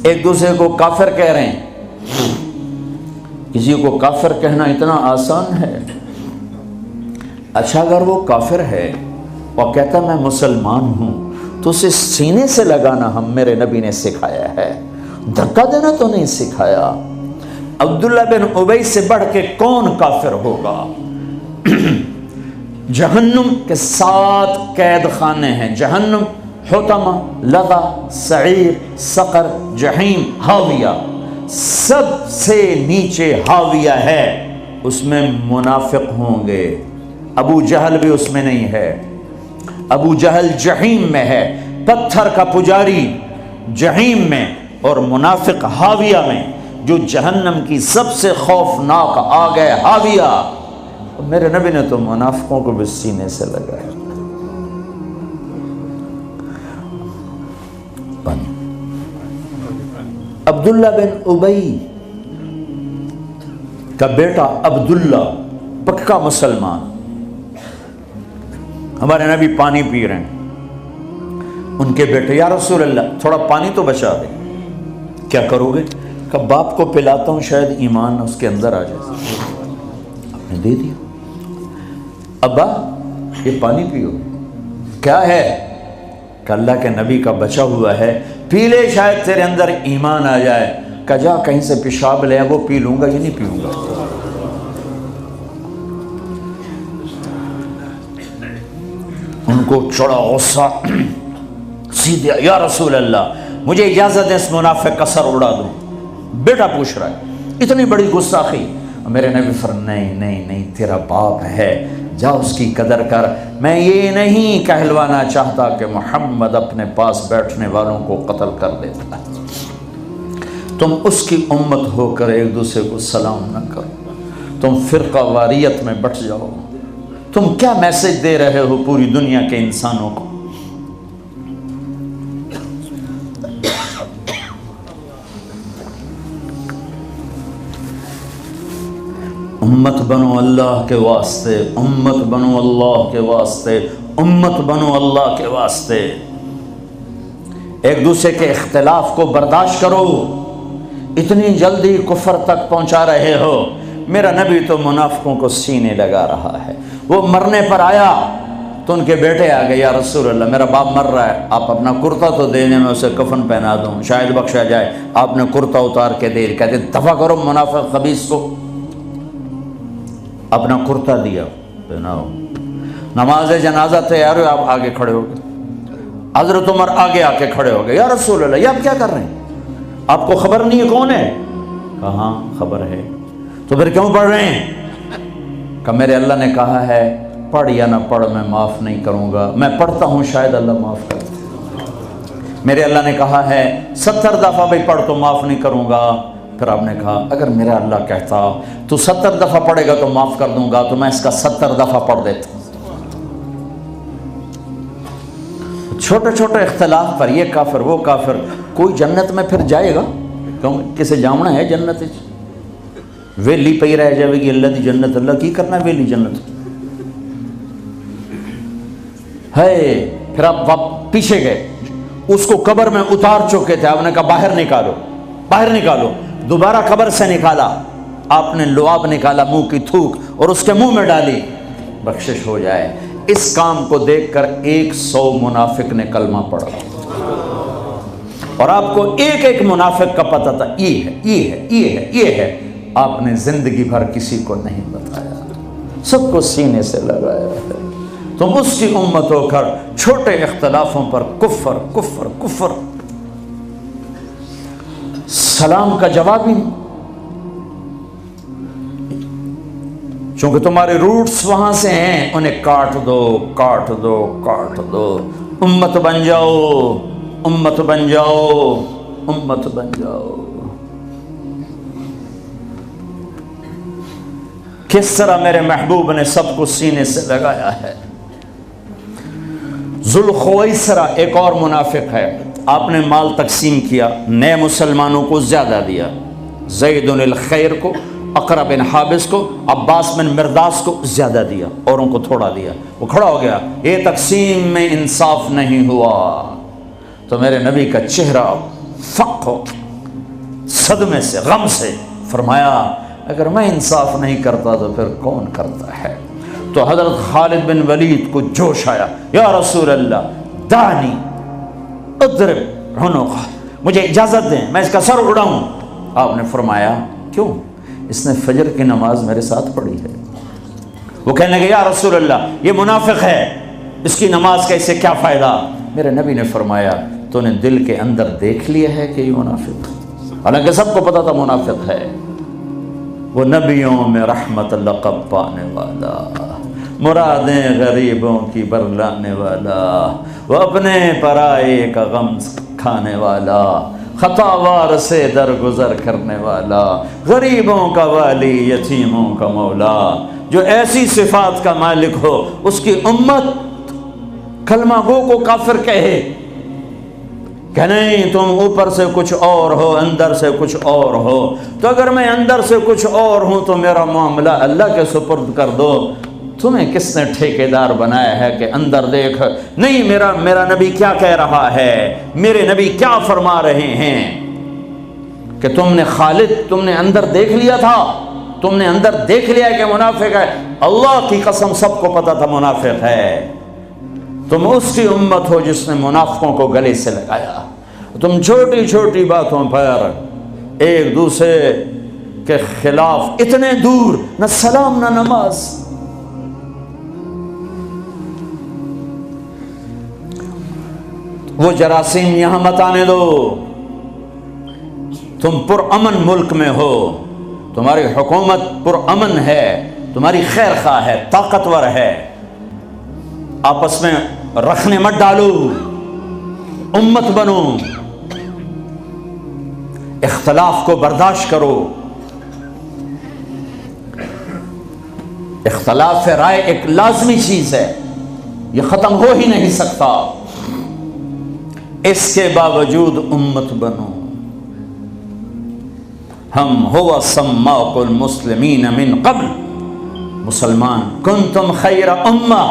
ایک دوسرے کو کافر کہہ رہے ہیں۔ کسی کو کافر کہنا اتنا آسان ہے۔ اچھا اگر وہ کافر ہے اور کہتا میں مسلمان ہوں تو اسے سینے سے لگانا ہم میرے نبی نے سکھایا ہے، دھکا دینا تو نہیں سکھایا۔ عبداللہ بن ابی سے بڑھ کے کون کافر ہوگا؟ جہنم کے 7 قید خانے ہیں، جہنم، حطمہ، لظہ، سعیر، سقر، جحیم، ہاویہ۔ سب سے نیچے ہاویہ ہے، اس میں منافق ہوں گے۔ ابو جہل بھی اس میں نہیں ہے، ابو جہل جحیم میں ہے، پتھر کا پجاری جحیم میں، اور منافق ہاویہ میں، جو جہنم کی سب سے خوفناک آگ ہے، ہاویہ۔ میرے نبی نے تو منافقوں کو بھی سینے سے لگایا۔ عبداللہ بن ابی کا بیٹا عبداللہ پکا مسلمان، ہمارے نبی پانی پی رہے ہیں، ان کے بیٹے یا رسول اللہ تھوڑا پانی تو بچا دے۔ کیا کرو گے؟ کہ باپ کو پلاتا ہوں، شاید ایمان اس کے اندر آ جائے۔ آپ نے دے دیا، ابا یہ پانی پیو۔ کیا ہے؟ کہ اللہ کے نبی کا بچا ہوا ہے، پی لے، شاید تیرے اندر ایمان آ جائے۔ کہ جا کہیں سے پیشاب لے، وہ پی لوں گا، یہ نہیں پیوں گا۔ ان کو چڑھا غصہ، سیدھے یا رسول اللہ مجھے اجازت ہے اس منافق کا سر اڑا دوں۔ بیٹا پوچھ رہا ہے، اتنی بڑی گستاخی۔ میرے نبی فرمایا نہیں، تیرا باپ ہے، جا اس کی قدر کر۔ میں یہ نہیں کہلوانا چاہتا کہ محمد اپنے پاس بیٹھنے والوں کو قتل کر دیتا ہے۔ تم اس کی امت ہو کر ایک دوسرے کو سلام نہ کرو، تم فرقہ واریت میں بٹ جاؤ۔ تم کیا میسج دے رہے ہو پوری دنیا کے انسانوں کو؟ امت بنو اللہ کے واسطے، امت بنو اللہ کے واسطے، امت بنو اللہ کے واسطے۔ ایک دوسرے کے اختلاف کو برداشت کرو۔ اتنی جلدی کفر تک پہنچا رہے ہو۔ میرا نبی تو منافقوں کو سینے لگا رہا ہے۔ وہ مرنے پر آیا تو ان کے بیٹے آ گئے، یا رسول اللہ میرا باپ مر رہا ہے، آپ اپنا کرتا تو دے دیں، میں اسے کفن پہنا دوں، شاید بخشا جائے۔ آپ نے کرتا اتار کے دے، کہتے دفع کرو منافق خبیث کو۔ اپنا کرتا دیا، پہناؤ۔ نماز جنازہ تیار ہو، آپ آگے کھڑے ہو گئے۔ حضرت عمر آگے آ کے کھڑے ہو گئے، یا رسول اللہ یہ آپ کیا کر رہے ہیں؟ آپ کو خبر نہیں ہے کون ہے؟ کہاں خبر ہے؟ تو پھر کیوں پڑھ رہے ہیں؟ کہ میرے اللہ نے کہا ہے پڑھ یا نہ پڑھ میں معاف نہیں کروں گا، میں پڑھتا ہوں شاید اللہ معاف کر دے۔ میرے اللہ نے کہا ہے 70 دفعہ بھی پڑھ تو معاف نہیں کروں گا۔ پھر آپ نے کہا اگر میرا اللہ کہتا تو 70 دفعہ پڑھے گا تو معاف کر دوں گا، تو میں اس کا 70 دفعہ پڑھ دیتا۔ چھوٹے چھوٹے اختلاف پر یہ کافر وہ کافر، کوئی جنت میں پھر جائے گا؟ کیوں کسے جامنا ہے جنت؟ ویلی پئی رہ جائے گی اللہ دی جنت، اللہ کی کرنا ہے ویلی جنت ہے۔ پھر آپ پیچھے گئے، اس کو قبر میں اتار چکے تھے، آپ نے کہا باہر نکالو، باہر نکالو۔ دوبارہ قبر سے نکالا، آپ نے لعاب نکالا، منہ کی تھوک اور اس کے منہ میں ڈالی، بخشش ہو جائے۔ اس کام کو دیکھ کر 100 منافق نے کلمہ پڑھا، اور آپ کو ایک ایک منافق کا پتہ تھا، یہ ہے یہ ہے یہ ہے یہ ہے۔ آپ نے زندگی بھر کسی کو نہیں بتایا، سب کو سینے سے لگایا ہے۔ تم اس کی امت ہو کر چھوٹے اختلافوں پر کفر کفر کفر، سلام کا جواب ہی نہیں، چونکہ تمہارے روٹس وہاں سے ہیں، انہیں کاٹ دو کاٹ دو کاٹ دو۔ امت بن جاؤ امت بن جاؤ امت بن جاؤ۔ کس طرح میرے محبوب نے سب کو سینے سے لگایا ہے۔ ذوالخویسرہ ایک اور منافق ہے، آپ نے مال تقسیم کیا، نئے مسلمانوں کو زیادہ دیا، زید الخیر کو، اقرا بن حابس کو، عباس بن مرداس کو زیادہ دیا، اوروں کو تھوڑا دیا۔ وہ کھڑا ہو گیا، یہ تقسیم میں انصاف نہیں ہوا۔ تو میرے نبی کا چہرہ فق ہو صدمے سے غم سے، فرمایا اگر میں انصاف نہیں کرتا تو پھر کون کرتا ہے؟ تو حضرت خالد بن ولید کو جوش آیا، یا رسول اللہ دانی اضرب عنقہ، مجھے اجازت دیں میں اس کا سر اڑاؤں۔ آپ نے فرمایا کیوں؟ اس نے فجر کی نماز میرے ساتھ پڑھی ہے۔ وہ کہنے لگے یا رسول اللہ یہ منافق ہے، اس کی نماز کا اسے کیا فائدہ؟ میرے نبی نے فرمایا تو نے دل کے اندر دیکھ لیا ہے کہ یہ منافق، حالانکہ سب کو پتا تھا منافق ہے۔ وہ نبیوں میں رحمت لقب پانے والا، مرادیں غریبوں کی برلانے والا، وہ اپنے پرائے کا غم کھانے والا، خطاوار سے درگزر کرنے والا، غریبوں کا والی، یتیموں کا مولا، جو ایسی صفات کا مالک ہو اس کی امت کلمہ گو کو کافر کہے کہ نہیں تم اوپر سے کچھ اور ہو اندر سے کچھ اور ہو۔ تو اگر میں اندر سے کچھ اور ہوں تو میرا معاملہ اللہ کے سپرد کر دو۔ تمہیں کس نے ٹھیکیدار بنایا ہے کہ اندر دیکھ؟ نہیں، میرا نبی کیا کہہ رہا ہے، میرے نبی کیا فرما رہے ہیں کہ تم نے خالد تم نے اندر دیکھ لیا تھا، تم نے اندر دیکھ لیا کہ منافق ہے۔ اللہ کی قسم سب کو پتا تھا منافق ہے۔ تم اس کی امت ہو جس نے منافقوں کو گلے سے لگایا۔ تم چھوٹی چھوٹی باتوں پر ایک دوسرے کے خلاف اتنے دور، نہ سلام نہ نماز۔ وہ جراثیم یہاں مت آنے دو۔ تم پرامن ملک میں ہو، تمہاری حکومت پرامن ہے، تمہاری خیر خواہ ہے، طاقتور ہے، آپس میں رکھنے مت ڈالو، امت بنو، اختلاف کو برداشت کرو۔ اختلاف رائے ایک لازمی چیز ہے، یہ ختم ہو ہی نہیں سکتا، اس کے باوجود امت بنو۔ ہم ہوا سماق المسلمین من قبل، مسلمان، کنتم خیر امہ،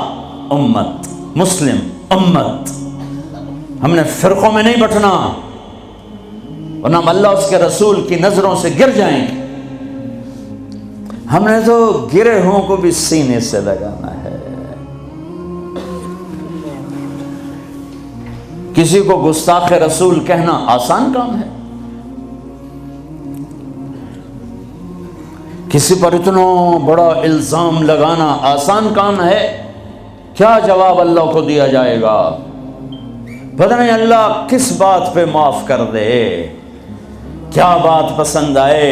امت، مسلم، امت۔ ہم نے فرقوں میں نہیں بٹنا، ورنہ ہم اللہ اس کے رسول کی نظروں سے گر جائیں گے۔ ہم نے تو گرے ہوں کو بھی سینے سے لگانا ہے۔ کسی کو گستاخ رسول کہنا آسان کام ہے؟ کسی پر اتنا بڑا الزام لگانا آسان کام ہے؟ کیا جواب اللہ کو دیا جائے گا؟ پتہ نہیں اللہ کس بات پہ معاف کر دے، کیا بات پسند آئے۔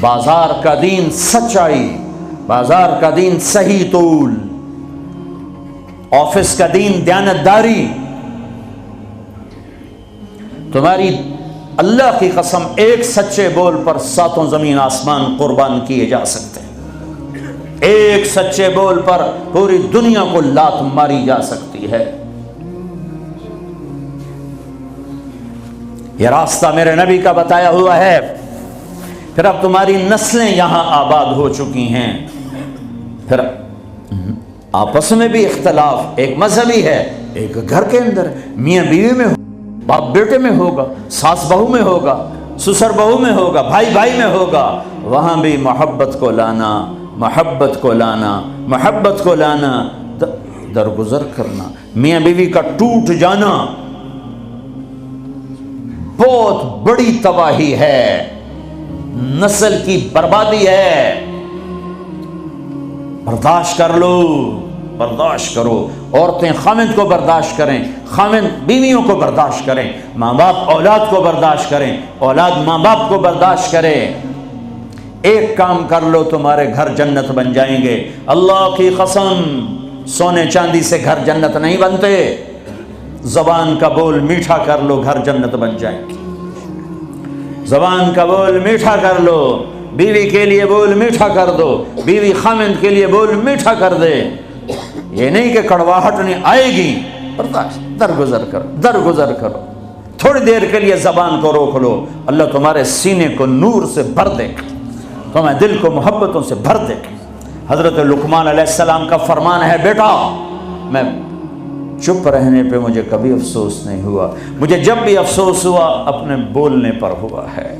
بازار کا دین سچائی، بازار کا دین صحیح طول، آفس کا دین دیانتداری. تمہاری اللہ کی قسم ایک سچے بول پر 7 زمین آسمان قربان کیے جا سکتے ہیں. ایک سچے بول پر پوری دنیا کو لات ماری جا سکتی ہے. یہ راستہ میرے نبی کا بتایا ہوا ہے. پھر اب تمہاری نسلیں یہاں آباد ہو چکی ہیں. پھر آپس میں بھی اختلاف ایک مذہبی ہے، ایک گھر کے اندر میاں بیوی میں، باپ بیٹے میں ہوگا، ساس بہو میں ہوگا، سسر بہو میں ہوگا، بھائی بھائی میں ہوگا. وہاں بھی محبت کو لانا، محبت کو لانا، محبت کو لانا، درگزر کرنا. میاں بیوی کا ٹوٹ جانا بہت بڑی تباہی ہے، نسل کی بربادی ہے. برداشت کر لو، برداشت کرو. عورتیں خاوند کو برداشت کریں، خاوند بیویوں کو برداشت کریں، ماں باپ اولاد کو برداشت کریں، اولاد ماں باپ کو برداشت کرے. ایک کام کر لو تمہارے گھر جنت بن جائیں گے. اللہ کی قسم، سونے چاندی سے گھر جنت نہیں بنتے. زبان کا بول میٹھا کر لو، گھر جنت بن جائیں گے. زبان کا بول میٹھا کر لو، بیوی کے لیے بول میٹھا کر دو، بیوی خاوند کے لیے بول میٹھا کر دے. یہ نہیں کہ کڑواہٹ نہیں آئے گی، برداشت، درگزر کرو، درگزر کرو. تھوڑی دیر کے لیے زبان کو روک لو، اللہ تمہارے سینے کو نور سے بھر دے گا، تمہارے دل کو محبتوں سے بھر دے گا. حضرت لقمان علیہ السلام کا فرمان ہے، بیٹا میں چپ رہنے پہ مجھے کبھی افسوس نہیں ہوا، مجھے جب بھی افسوس ہوا اپنے بولنے پر ہوا ہے.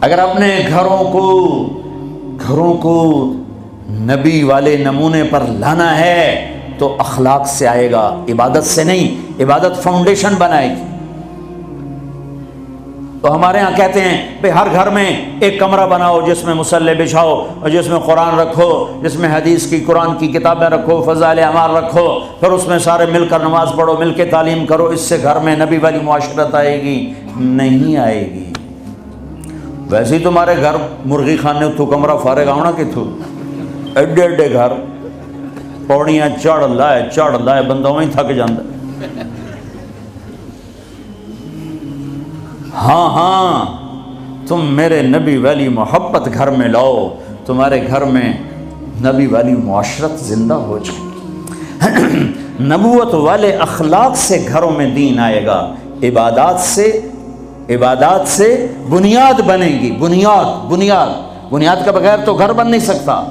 اگر اپنے گھروں کو نبی والے نمونے پر لانا ہے تو اخلاق سے آئے گا، عبادت سے نہیں. عبادت فاؤنڈیشن بنائے گی. تو ہمارے ہاں کہتے ہیں بھئی ہر گھر میں ایک کمرہ بناؤ جس میں مصلی بچھاؤ اور جس میں قرآن رکھو، جس میں حدیث کی قرآن کی کتابیں رکھو، فضائل اعمال رکھو، پھر اس میں سارے مل کر نماز پڑھو، مل کے تعلیم کرو. اس سے گھر میں نبی والی معاشرت آئے گی؟ نہیں آئے گی. ویسے ہی تمہارے گھر مرغی خانے تو کمرہ فارغ آنا کہ تھو ایڈے ایڈے گھر، پوڑیاں چڑھ لائے بندہ وہیں تھک جاندہ. ہاں تم میرے نبی والی محبت گھر میں لاؤ، تمہارے گھر میں نبی والی معاشرت زندہ ہو جائے. نبوت والے اخلاق سے گھروں میں دین آئے گا. عبادات سے بنیاد بنے گی. بنیاد کا بغیر تو گھر بن نہیں سکتا.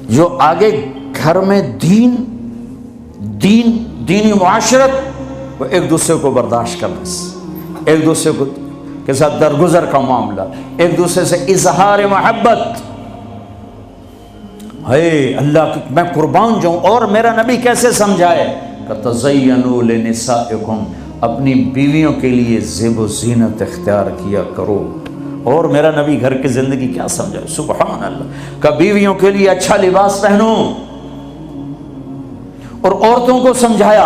جو آگے گھر میں دینی معاشرت، وہ ایک دوسرے کو برداشت کرنا، ایک دوسرے کے ساتھ درگزر کا معاملہ، ایک دوسرے سے اظہار محبت. ہے اللہ کی میں قربان جاؤں. اور میرا نبی کیسے سمجھائے کہ تزینوا لنسائکم، اپنی بیویوں کے لیے زیب و زینت اختیار کیا کرو. اور میرا نبی گھر کی زندگی کیا سمجھائے، سبحان اللہ، کہ بیویوں کے لیے اچھا لباس پہنو. اور عورتوں کو سمجھایا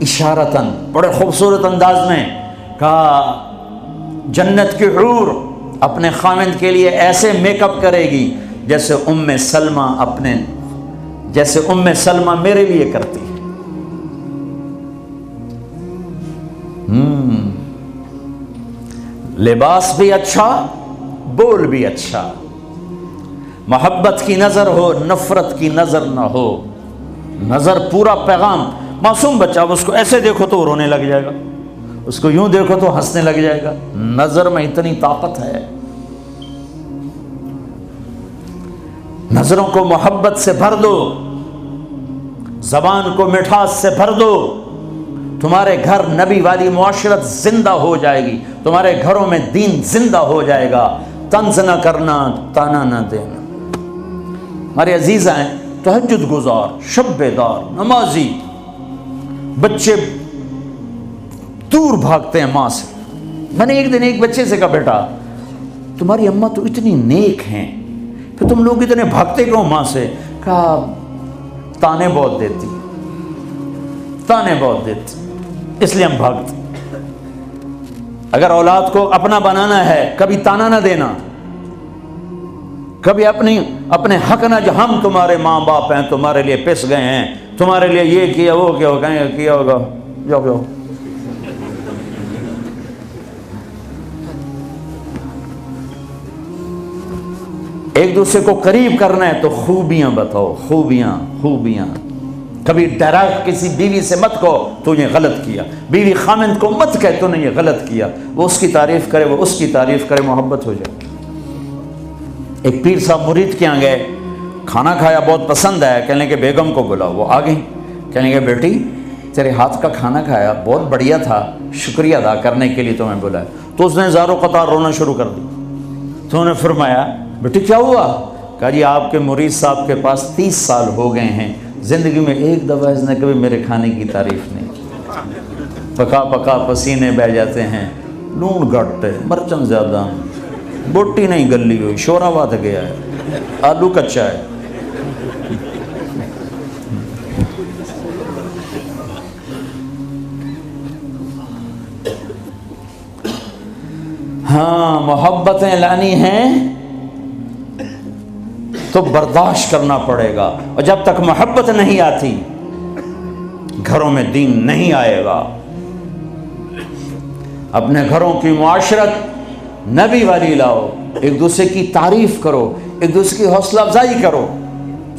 اشارتاً، بڑے خوبصورت انداز میں کہا جنت کی حور اپنے خاوند کے لیے ایسے میک اپ کرے گی جیسے ام سلمہ میرے لیے کرتی ہے. لباس بھی اچھا، بول بھی اچھا، محبت کی نظر ہو، نفرت کی نظر نہ ہو. نظر پورا پیغام. معصوم بچہ اس کو ایسے دیکھو تو رونے لگ جائے گا، اس کو یوں دیکھو تو ہنسنے لگ جائے گا. نظر میں اتنی طاقت ہے. نظروں کو محبت سے بھر دو، زبان کو مٹھاس سے بھر دو. تمہارے گھر نبی والی معاشرت زندہ ہو جائے گی، تمہارے گھروں میں دین زندہ ہو جائے گا. طنز نہ کرنا، تانا نہ دینا. ہمارے عزیز ہیں تہجد گزار، شب بیدار، نمازی، بچے دور بھاگتے ہیں ماں سے. میں نے ایک دن ایک بچے سے کہا بیٹا تمہاری اماں تو اتنی نیک ہیں، پھر تم لوگ اتنے بھاگتے کیوں ماں سے؟ کہا تانے بہت دیتی، تانے بہت دیتے، اس لیے ہم بھاگتے۔ اگر اولاد کو اپنا بنانا ہے کبھی تانا نہ دینا، کبھی اپنے حق نہ، جو ہم تمہارے ماں باپ ہیں، تمہارے لیے پس گئے ہیں، تمہارے لیے یہ کیا وہ کیا کیا ہوگا، جاؤ جاؤ۔ ایک دوسرے کو قریب کرنا ہے تو خوبیاں بتاؤ، خوبیاں۔ کبھی ڈائریکٹ کسی بیوی سے مت کہو تو نے غلط کیا، بیوی خامند کو مت کہے تو نے یہ غلط کیا، وہ اس کی تعریف کرے، وہ اس کی تعریف کرے، محبت ہو جائے۔ ایک پیر صاحب مرید کے یہاں گئے، کھانا کھایا، بہت پسند آیا، کہنے کہ بیگم کو بلاؤ، وہ آ گئی، کہنے کہ بیٹی تیرے ہاتھ کا کھانا کھایا بہت بڑھیا تھا، شکریہ ادا کرنے کے لیے تمہیں بلایا۔ تو اس نے زارو قطار رونا شروع کر دی۔ تو انہوں نے فرمایا بیٹی کیا ہوا؟ کہا جی آپ کے مرید صاحب کے پاس 30 سال ہو گئے ہیں، زندگی میں ایک دفعہ اس نے کبھی میرے کھانے کی تعریف نہیں کی، پکا پکا پسینے بہ جاتے ہیں، نون گھٹ ہے، مرچن زیادہ، بوٹی نہیں گلی ہوئی، شورا بات گیا ہے، آلو کچا ہے۔ ہاں محبتیں لانی ہیں تو برداشت کرنا پڑے گا، اور جب تک محبت نہیں آتی گھروں میں دین نہیں آئے گا۔ اپنے گھروں کی معاشرت نبی والی لاؤ، ایک دوسرے کی تعریف کرو، ایک دوسرے کی حوصلہ افزائی کرو۔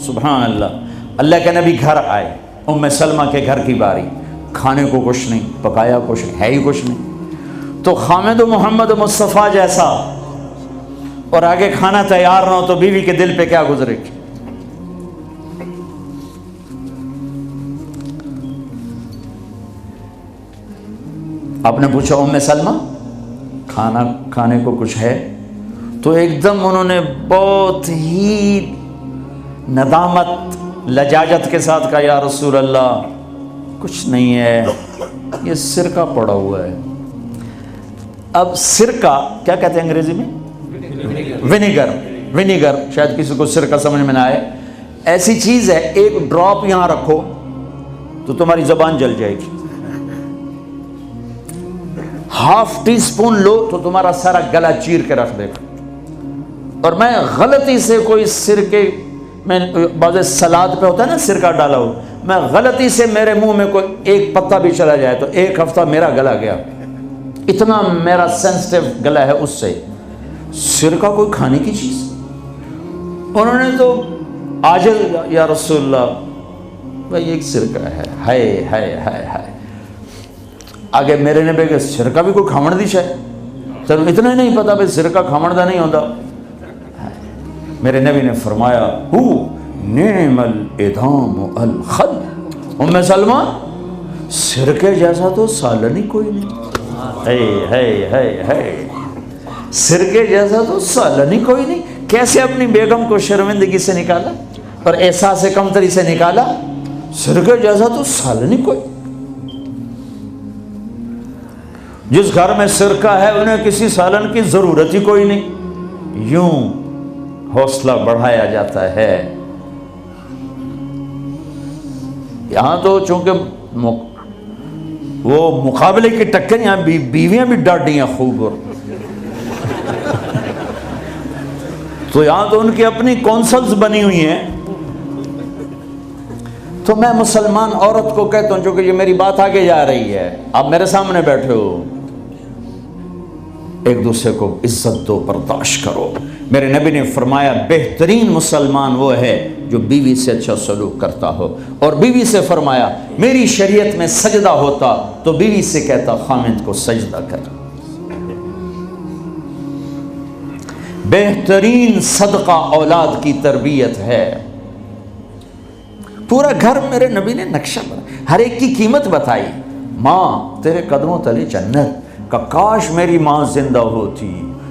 سبحان اللہ، اللہ کے نبی گھر آئے، ام سلمہ کے گھر کی باری، کھانے کو کچھ نہیں، پکایا کچھ ہے ہی کچھ نہیں، تو خامد و محمد مصطفیٰ جیسا اور آگے کھانا تیار نہ ہو تو بیوی کے دل پہ کیا گزرے گی؟ آپ نے پوچھا ام سلمہ کھانا کھانے کو کچھ ہے؟ تو ایک دم انہوں نے بہت ہی ندامت لجاجت کے ساتھ کہا یا رسول اللہ کچھ نہیں ہے، یہ سرکہ پڑا ہوا ہے۔ اب سرکہ کیا کہتے ہیں انگریزی میں؟ ونیگر، شاید کسی کو سرکہ سمجھ میں نہ آئے، ایسی چیز ہے ایک ڈراپ یہاں رکھو تو تمہاری زبان جل جائے گی، ہاف ٹی سپون لو تو تمہارا سارا گلا چیر کے رکھ دے گا۔ اور میں غلطی سے کوئی سرکے میں، بعض سلاد پہ ہوتا ہے نا سرکہ ڈالا ہو، میں غلطی سے میرے منہ میں کوئی ایک پتا بھی چلا جائے تو ایک ہفتہ میرا گلا گیا، اتنا میرا سینسٹیو گلا ہے اس سے۔ سرکہ کوئی کھانے کی چیز؟ انہوں نے تو آجل یا رسول اللہ بھائی ایک سرکہ ہے، ہائے ہائے ہائے ہائے۔ آگے میرے نے کہ سرکہ بھی کوئی کھامن دی ہے، چلو اتنا ہی نہیں پتا بھائی سرکہ کھامن دا نہیں ہوتا۔ میرے نبی نے فرمایا ہو نعم الادام الخل، ام سلمہ سرکے جیسا تو سالن ہی کوئی نہیں، ہے سرکے جیسا تو سالن ہی کوئی نہیں۔ کیسے اپنی بیگم کو شرمندگی سے نکالا اور احساس کمتری سے نکالا، سرکے جیسا تو سالن ہی کوئی۔ جس گھر میں سرکہ ہے انہیں کسی سالن کی ضرورت ہی کوئی نہیں۔ یوں حوصلہ بڑھایا جاتا ہے۔ یہاں تو چونکہ وہ مقابلے کی ٹکر، یہاں بیویاں بھی ڈاڈی ہیں خوب، اور تو یہاں تو ان کی اپنی کونسلز بنی ہوئی ہیں۔ تو میں مسلمان عورت کو کہتا ہوں، چونکہ یہ میری بات آگے جا رہی ہے، آپ میرے سامنے بیٹھے ہو، ایک دوسرے کو عزت دو، برداشت کرو۔ میرے نبی نے فرمایا بہترین مسلمان وہ ہے جو بیوی سے اچھا سلوک کرتا ہو، اور بیوی سے فرمایا میری شریعت میں سجدہ ہوتا تو بیوی سے کہتا خامند کو سجدہ کر۔ بہترین صدقہ اولاد کی تربیت ہے۔ پورا گھر میرے نبی نے نقشہ بنا، ہر ایک کی قیمت بتائی۔ ماں تیرے قدموں تلے جنت، کہ کاش میری ماں زندہ ہوتی،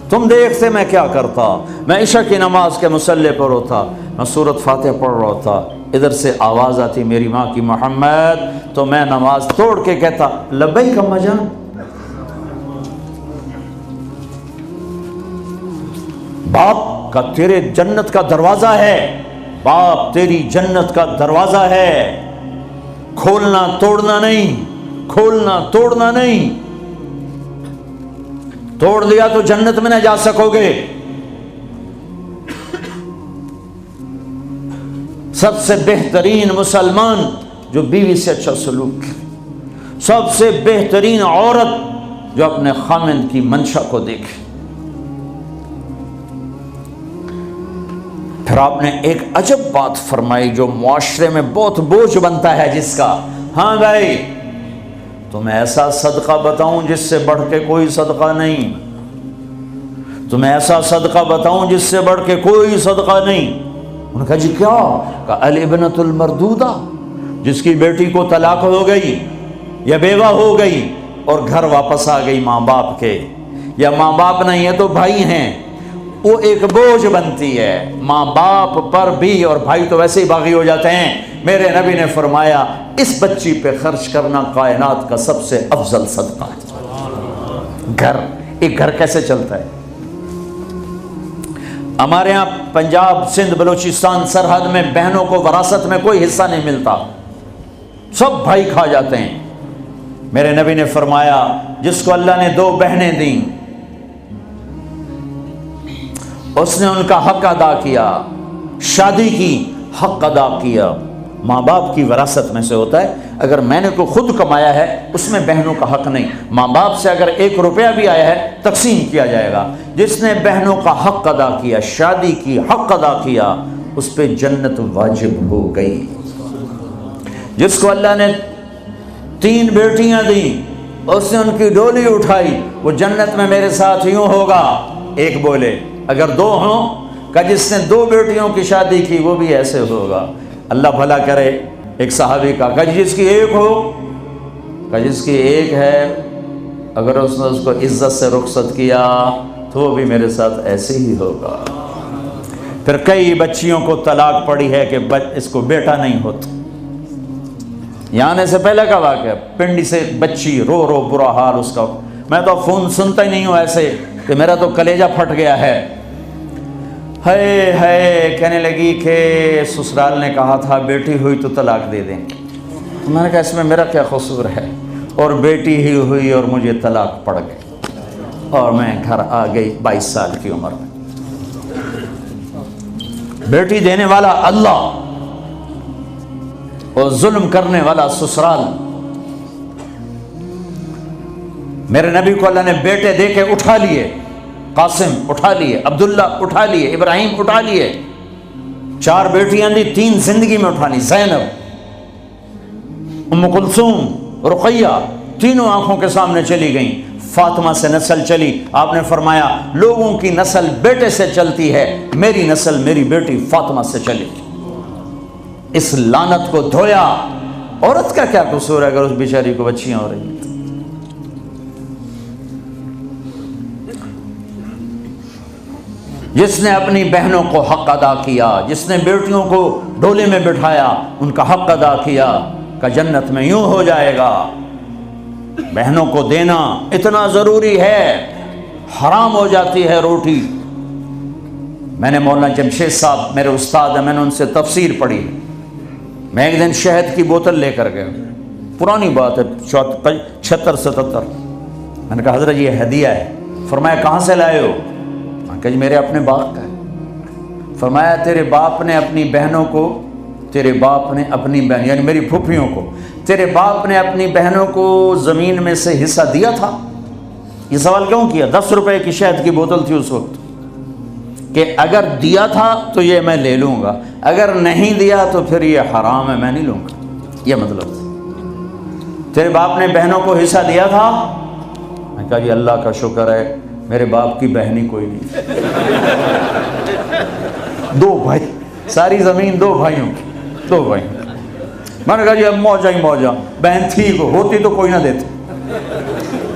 تم دیکھتے میں کیا کرتا، میں عشاء کی نماز کے مصلی پر ہوتا، میں سورۃ فاتحہ پڑھ رہا ہوتا، ادھر سے آواز آتی میری ماں کی محمد، تو میں نماز توڑ کے کہتا لبیک اماں جان۔ باپ کا تیرے جنت کا دروازہ ہے، باپ تیری جنت کا دروازہ ہے، کھولنا توڑنا نہیں، کھولنا توڑنا نہیں، توڑ دیا تو جنت میں نہ جا سکو گے۔ سب سے بہترین مسلمان جو بیوی سے اچھا سلوک کرے، سب سے بہترین عورت جو اپنے خامند کی منشا کو دیکھے۔ پھر آپ نے ایک عجب بات فرمائی جو معاشرے میں بہت بوجھ بنتا ہے جس کا، ہاں بھائی تمہیں ایسا صدقہ بتاؤں جس سے بڑھ کے کوئی صدقہ نہیں، تمہیں ایسا صدقہ بتاؤں جس سے بڑھ کے کوئی صدقہ نہیں۔ انہوں نے کہا جی کیا؟ کہا الابنۃ المردودہ، جس کی بیٹی کو طلاق ہو گئی یا بیوہ ہو گئی اور گھر واپس آ گئی ماں باپ کے، یا ماں باپ نہیں ہے تو بھائی ہیں، وہ ایک بوجھ بنتی ہے ماں باپ پر بھی، اور بھائی تو ویسے ہی باغی ہو جاتے ہیں۔ میرے نبی نے فرمایا اس بچی پہ خرچ کرنا کائنات کا سب سے افضل صدقہ ہے۔ گھر، ایک گھر کیسے چلتا ہے؟ ہمارے ہاں پنجاب، سندھ، بلوچستان سرحد میں بہنوں کو وراثت میں کوئی حصہ نہیں ملتا، سب بھائی کھا جاتے ہیں۔ میرے نبی نے فرمایا جس کو اللہ نے 2 بہنیں دیں اس نے ان کا حق ادا کیا، شادی کی حق ادا کیا۔ ماں باپ کی وراثت میں سے ہوتا ہے، اگر میں نے کو خود کمایا ہے اس میں بہنوں کا حق نہیں، ماں باپ سے اگر 1 روپیہ بھی آیا ہے تقسیم کیا جائے گا۔ جس نے بہنوں کا حق ادا کیا، شادی کی حق ادا کیا، اس پہ جنت واجب ہو گئی۔ جس کو اللہ نے 3 بیٹیاں دیں، اس نے ان کی ڈولی اٹھائی، وہ جنت میں میرے ساتھ یوں ہوگا۔ ایک بولے، اگر 2 ہوں، کہ جس نے 2 بیٹیوں کی شادی کی وہ بھی ایسے ہوگا۔ اللہ بھلا کرے۔ ایک صحابی کا کہ جس کی 1 ہو، کہ جس کی 1 ہے، اگر اس نے اس کو عزت سے رخصت کیا تو وہ بھی میرے ساتھ ایسے ہی ہوگا۔ پھر کئی بچیوں کو طلاق پڑی ہے کہ اس کو بیٹا نہیں ہوتا۔ یہاں آنے سے پہلے کا واقعہ، پنڈی سے بچی رو رو برا حال اس کا، میں تو فون سنتا ہی نہیں ہوں ایسے کہ میرا تو کلیجہ پھٹ گیا ہے۔ ہے کہنے لگی کہ سسرال نے کہا تھا بیٹی ہوئی تو طلاق دے دیں۔ میں نے کہا اس میں میرا کیا قصور ہے، اور بیٹی ہی ہوئی اور مجھے طلاق پڑ گئی اور میں گھر آ گئی 22 سال کی عمر میں۔ بیٹی دینے والا اللہ اور ظلم کرنے والا سسرال۔ میرے نبی کو اللہ نے بیٹے دے کے اٹھا لیے، قاسم اٹھا لیے، عبداللہ اٹھا لیے، ابراہیم اٹھا لیے، 4 بیٹیاں دی، 3 زندگی میں اٹھا لی، زینب، ام کلثوم، رقیہ، تینوں آنکھوں کے سامنے چلی گئیں۔ فاطمہ سے نسل چلی، آپ نے فرمایا لوگوں کی نسل بیٹے سے چلتی ہے، میری نسل میری بیٹی فاطمہ سے چلی۔ اس لعنت کو دھویا۔ عورت کا کیا قصور ہے اگر اس بیچاری کو بچیاں ہو رہی ہیں؟ جس نے اپنی بہنوں کو حق ادا کیا، جس نے بیٹیوں کو ڈولے میں بٹھایا، ان کا حق ادا کیا، کہ جنت میں یوں ہو جائے گا۔ بہنوں کو دینا اتنا ضروری ہے، حرام ہو جاتی ہے روٹی۔ میں نے مولانا جمشید صاحب میرے استاد ہیں، میں نے ان سے تفسیر پڑھی۔ میں ایک دن شہد کی بوتل لے کر گیا، پرانی بات ہے 76-77۔ میں نے کہا حضرت یہ ہدیہ ہے۔ فرمایا کہاں سے لائے ہو؟ کہ میرے اپنے باپ کا ہے۔ فرمایا تیرے باپ نے اپنی بہنوں کو، تیرے باپ نے اپنی بہن یعنی میری پھوپھیوں کو، تیرے باپ نے اپنی بہنوں کو زمین میں سے حصہ دیا تھا؟ یہ سوال کیوں کیا؟ 10 روپے کی شہد کی بوتل تھی اس وقت، کہ اگر دیا تھا تو یہ میں لے لوں گا، اگر نہیں دیا تو پھر یہ حرام ہے، میں نہیں لوں گا۔ یہ مطلب تھا۔ تیرے باپ نے بہنوں کو حصہ دیا تھا؟ میں کہا جی اللہ کا شکر ہے میرے باپ کی بہن ہی کوئی نہیں، 2 بھائی، ساری زمین 2 بھائیوں کی، 2 بھائی۔ میں نے کہا جی اب موجہ ہی موجہ، بہن تھی کو ہوتی تو کوئی نہ دیتی۔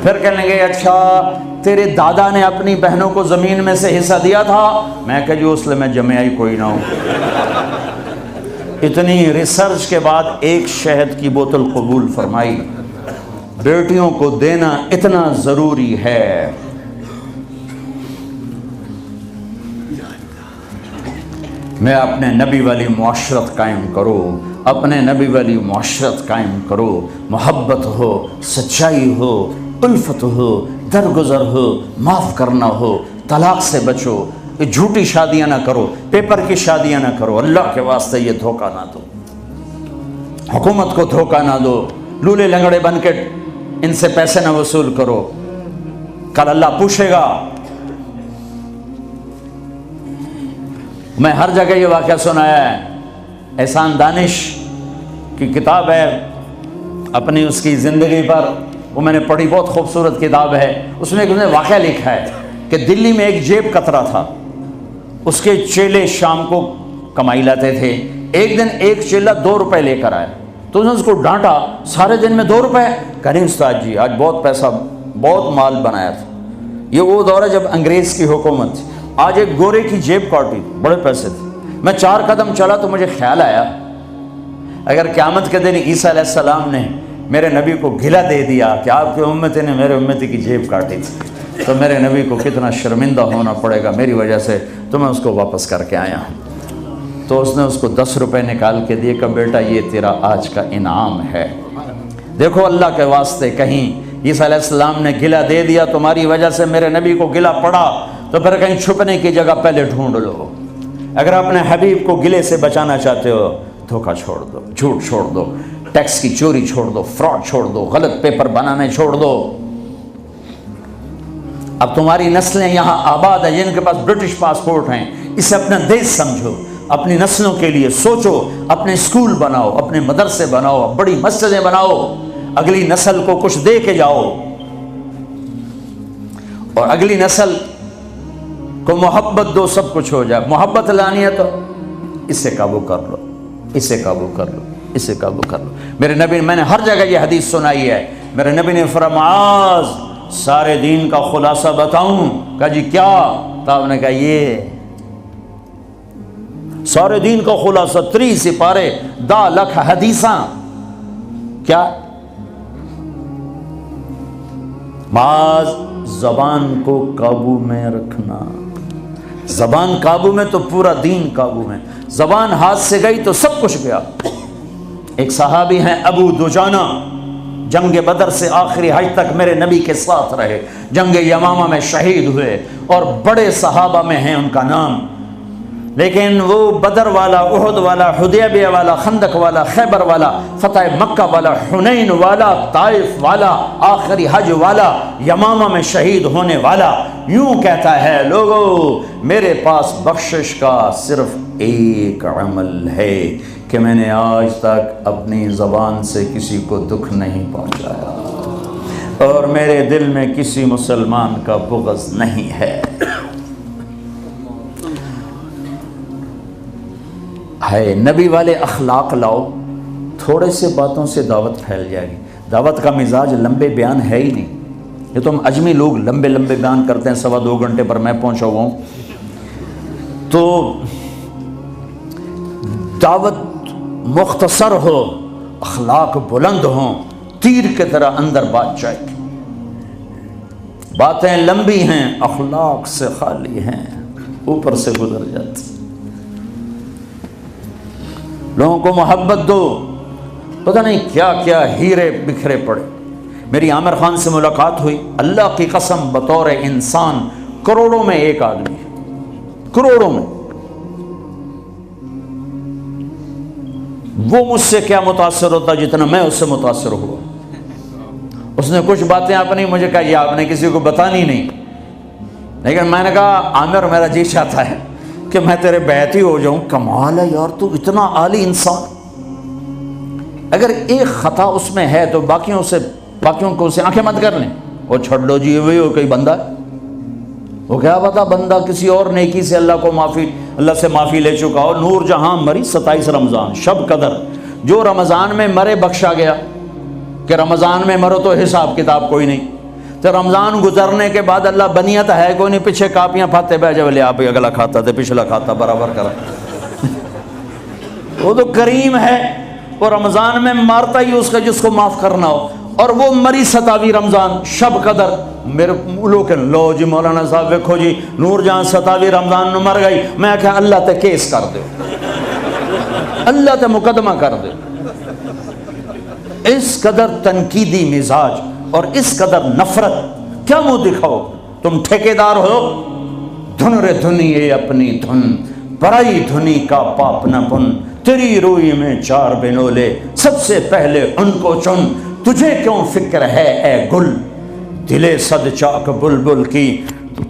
پھر کہنے لگے اچھا تیرے دادا نے اپنی بہنوں کو زمین میں سے حصہ دیا تھا؟ میں کہا جی اس لیے میں جمع ہی کوئی نہ ہوں۔ اتنی ریسرچ کے بعد ایک شہد کی بوتل قبول فرمائی۔ بیٹیوں کو دینا اتنا ضروری ہے۔ میں اپنے نبی والی معاشرت قائم کروں، اپنے نبی والی معاشرت قائم کرو، محبت ہو، سچائی ہو، الفت ہو، درگزر ہو، معاف کرنا ہو، طلاق سے بچو، جھوٹی شادیاں نہ کرو، پیپر کی شادیاں نہ کرو، اللہ کے واسطے یہ دھوکہ نہ دو، حکومت کو دھوکہ نہ دو، لولے لنگڑے بن کے ان سے پیسے نہ وصول کرو، کل اللہ پوچھے گا۔ میں ہر جگہ یہ واقعہ سنایا ہے، احسان دانش کی کتاب ہے اپنی اس کی زندگی پر، وہ میں نے پڑھی، بہت خوبصورت کتاب ہے، اس میں ایک واقعہ لکھا ہے کہ دلی میں ایک جیب کترا تھا، اس کے چیلے شام کو کمائی لاتے تھے، ایک دن ایک چیلا 2 روپے لے کر آیا تو اس نے اس کو ڈانٹا، سارے دن میں 2 روپے؟ کہا نہیں استاد جی آج بہت پیسہ، بہت مال بنایا تھا۔ یہ وہ دور ہے جب انگریز کی حکومت تھی۔ آج ایک گورے کی جیب کاٹی، بڑے پیسے تھے، میں 4 قدم چلا تو مجھے خیال آیا اگر قیامت کے دن عیسیٰ علیہ السلام نے میرے نبی کو گلہ دے دیا کہ آپ کی امتی نے میرے امتی کی جیب کاٹی تھی، تو میرے نبی کو کتنا شرمندہ ہونا پڑے گا میری وجہ سے، تو میں اس کو واپس کر کے آیا ہوں۔ تو اس نے اس کو 10 روپے نکال کے دیے کہ بیٹا یہ تیرا آج کا انعام ہے۔ دیکھو اللہ کے واسطے، کہیں عیسیٰ علیہ السلام نے گلہ دے دیا تمہاری وجہ سے میرے نبی کو گلہ پڑا تو پھر کہیں چھپنے کی جگہ پہلے ڈھونڈ لو۔ اگر اپنے حبیب کو گلے سے بچانا چاہتے ہو، دھوکہ چھوڑ دو، جھوٹ چھوڑ دو، ٹیکس کی چوری چھوڑ دو، فراڈ چھوڑ دو، غلط پیپر بنانے چھوڑ دو۔ اب تمہاری نسلیں یہاں آباد ہیں جن کے پاس برٹش پاسپورٹ ہیں، اسے اپنا دیش سمجھو، اپنی نسلوں کے لیے سوچو، اپنے اسکول بناؤ، اپنے مدرسے بناؤ، بڑی مسجدیں بناؤ، اگلی نسل کو کچھ دے کے جاؤ، اور اگلی نسل کو محبت دو، سب کچھ ہو جائے۔ محبت لانی ہے تو اسے قابو کر لو، اسے قابو کر لو، اسے قابو کر لو۔ میرے نبی، میں نے ہر جگہ یہ حدیث سنائی ہے، میرے نبی نے فرمایا معاذ سارے دین کا خلاصہ بتاؤں؟ کہا جی کیا؟ تو آپ نے کہا یہ سارے دین کا خلاصہ 3 سپارے 10 لکھ حدیثاں، کیا؟ معاذ زبان کو قابو میں رکھنا، زبان قابو میں تو پورا دین قابو میں، زبان ہاتھ سے گئی تو سب کچھ گیا۔ ایک صحابی ہیں ابو دجانہ، جنگ بدر سے آخری حج تک میرے نبی کے ساتھ رہے، جنگ یمامہ میں شہید ہوئے، اور بڑے صحابہ میں ہیں ان کا نام، لیکن وہ بدر والا، احد والا، حدیبیہ والا، خندق والا، خیبر والا، فتح مکہ والا، حنین والا، طائف والا، آخری حج والا، یمامہ میں شہید ہونے والا، یوں کہتا ہے لوگو میرے پاس بخشش کا صرف ایک عمل ہے کہ میں نے آج تک اپنی زبان سے کسی کو دکھ نہیں پہنچایا، اور میرے دل میں کسی مسلمان کا بغض نہیں ہے۔ ہے نبی والے اخلاق لاؤ، تھوڑے سے باتوں سے دعوت پھیل جائے گی۔ دعوت کا مزاج لمبے بیان ہے ہی نہیں، یہ تو ہم اجمی لوگ لمبے لمبے بیان کرتے ہیں، 2.25 گھنٹے پر میں پہنچا ہوا ہوں۔ تو دعوت مختصر ہو، اخلاق بلند ہوں، تیر کی طرح اندر بات جائے گی۔ باتیں لمبی ہیں، اخلاق سے خالی ہیں، اوپر سے گزر جاتی۔ لوگوں کو محبت دو، پتہ نہیں کیا کیا ہیرے بکھرے پڑے۔ میری عامر خان سے ملاقات ہوئی، اللہ کی قسم بطور انسان کروڑوں میں ایک آدمی ہے، کروڑوں میں۔ وہ مجھ سے کیا متاثر ہوتا جتنا میں اس سے متاثر ہوا۔ اس نے کچھ باتیں اپنی مجھے کہا یہ آپ نے کسی کو بتانی نہیں، لیکن میں نے کہا عامر میرا جی چاہتا ہے کہ میں تیرے بیعتی ہو جاؤں۔ کمال ہے یار، تو اتنا عالی انسان، اگر ایک خطا اس میں ہے تو باقیوں کو اسے آنکھیں مت کر لیں، وہ چھوڑ لو جی وہی ہو کوئی بندہ ہے، وہ کیا پتا بندہ کسی اور نیکی سے اللہ سے معافی لے چکا ہو۔ نور جہاں مری 27 رمضان شب قدر، جو رمضان میں مرے بخشا گیا، کہ رمضان میں مرو تو حساب کتاب کوئی نہیں، تو رمضان گزرنے کے بعد اللہ بنیت ہے کوئی نہیں، پیچھے کاپیاں پھاتے بہ جا بولے آپ اگلا کھاتا تھے پچھلا کھاتا برابر کرا۔ وہ تو کریم ہے، وہ رمضان میں مارتا ہی اس کا جس کو معاف کرنا ہو، اور وہ مری 27 رمضان شب قدر۔ میرے لوگ لو جی مولانا صاحب دیکھو جی نور جہاں 27 رمضان میں مر گئی، میں کہا اللہ تے کیس کر دو، اللہ تے مقدمہ کر دے. اس قدر تنقیدی مزاج اور اس قدر نفرت کیا منہ دکھاؤ؟ تم ٹھیکیدار ہو. دھن رے دھنیے اپنی دھن، پرائی دھنی کا پاپ نہ پن. تیری روئی میں 4 بنولے، سب سے پہلے ان کو چن. تجھے کیوں فکر ہے اے گل، دلے صد چاک بلبل کی.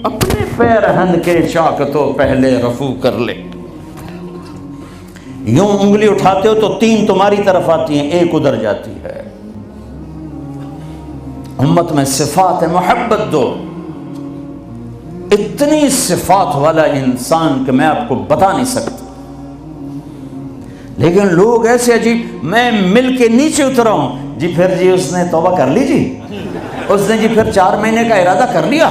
اپنے پیرہن کے چاک تو پہلے رفو کر لے. یوں انگلی اٹھاتے ہو تو 3 تمہاری طرف آتی ہیں، 1 ادھر جاتی ہے. امت میں صفات محبت دو. اتنی صفات والا انسان کہ میں آپ کو بتا نہیں سکتا. لیکن لوگ ایسے عجیب، میں مل کے نیچے اترا ہوں جی، پھر جی اس نے توبہ کر لی، جی اس نے جی پھر 4 مہینے کا ارادہ کر لیا،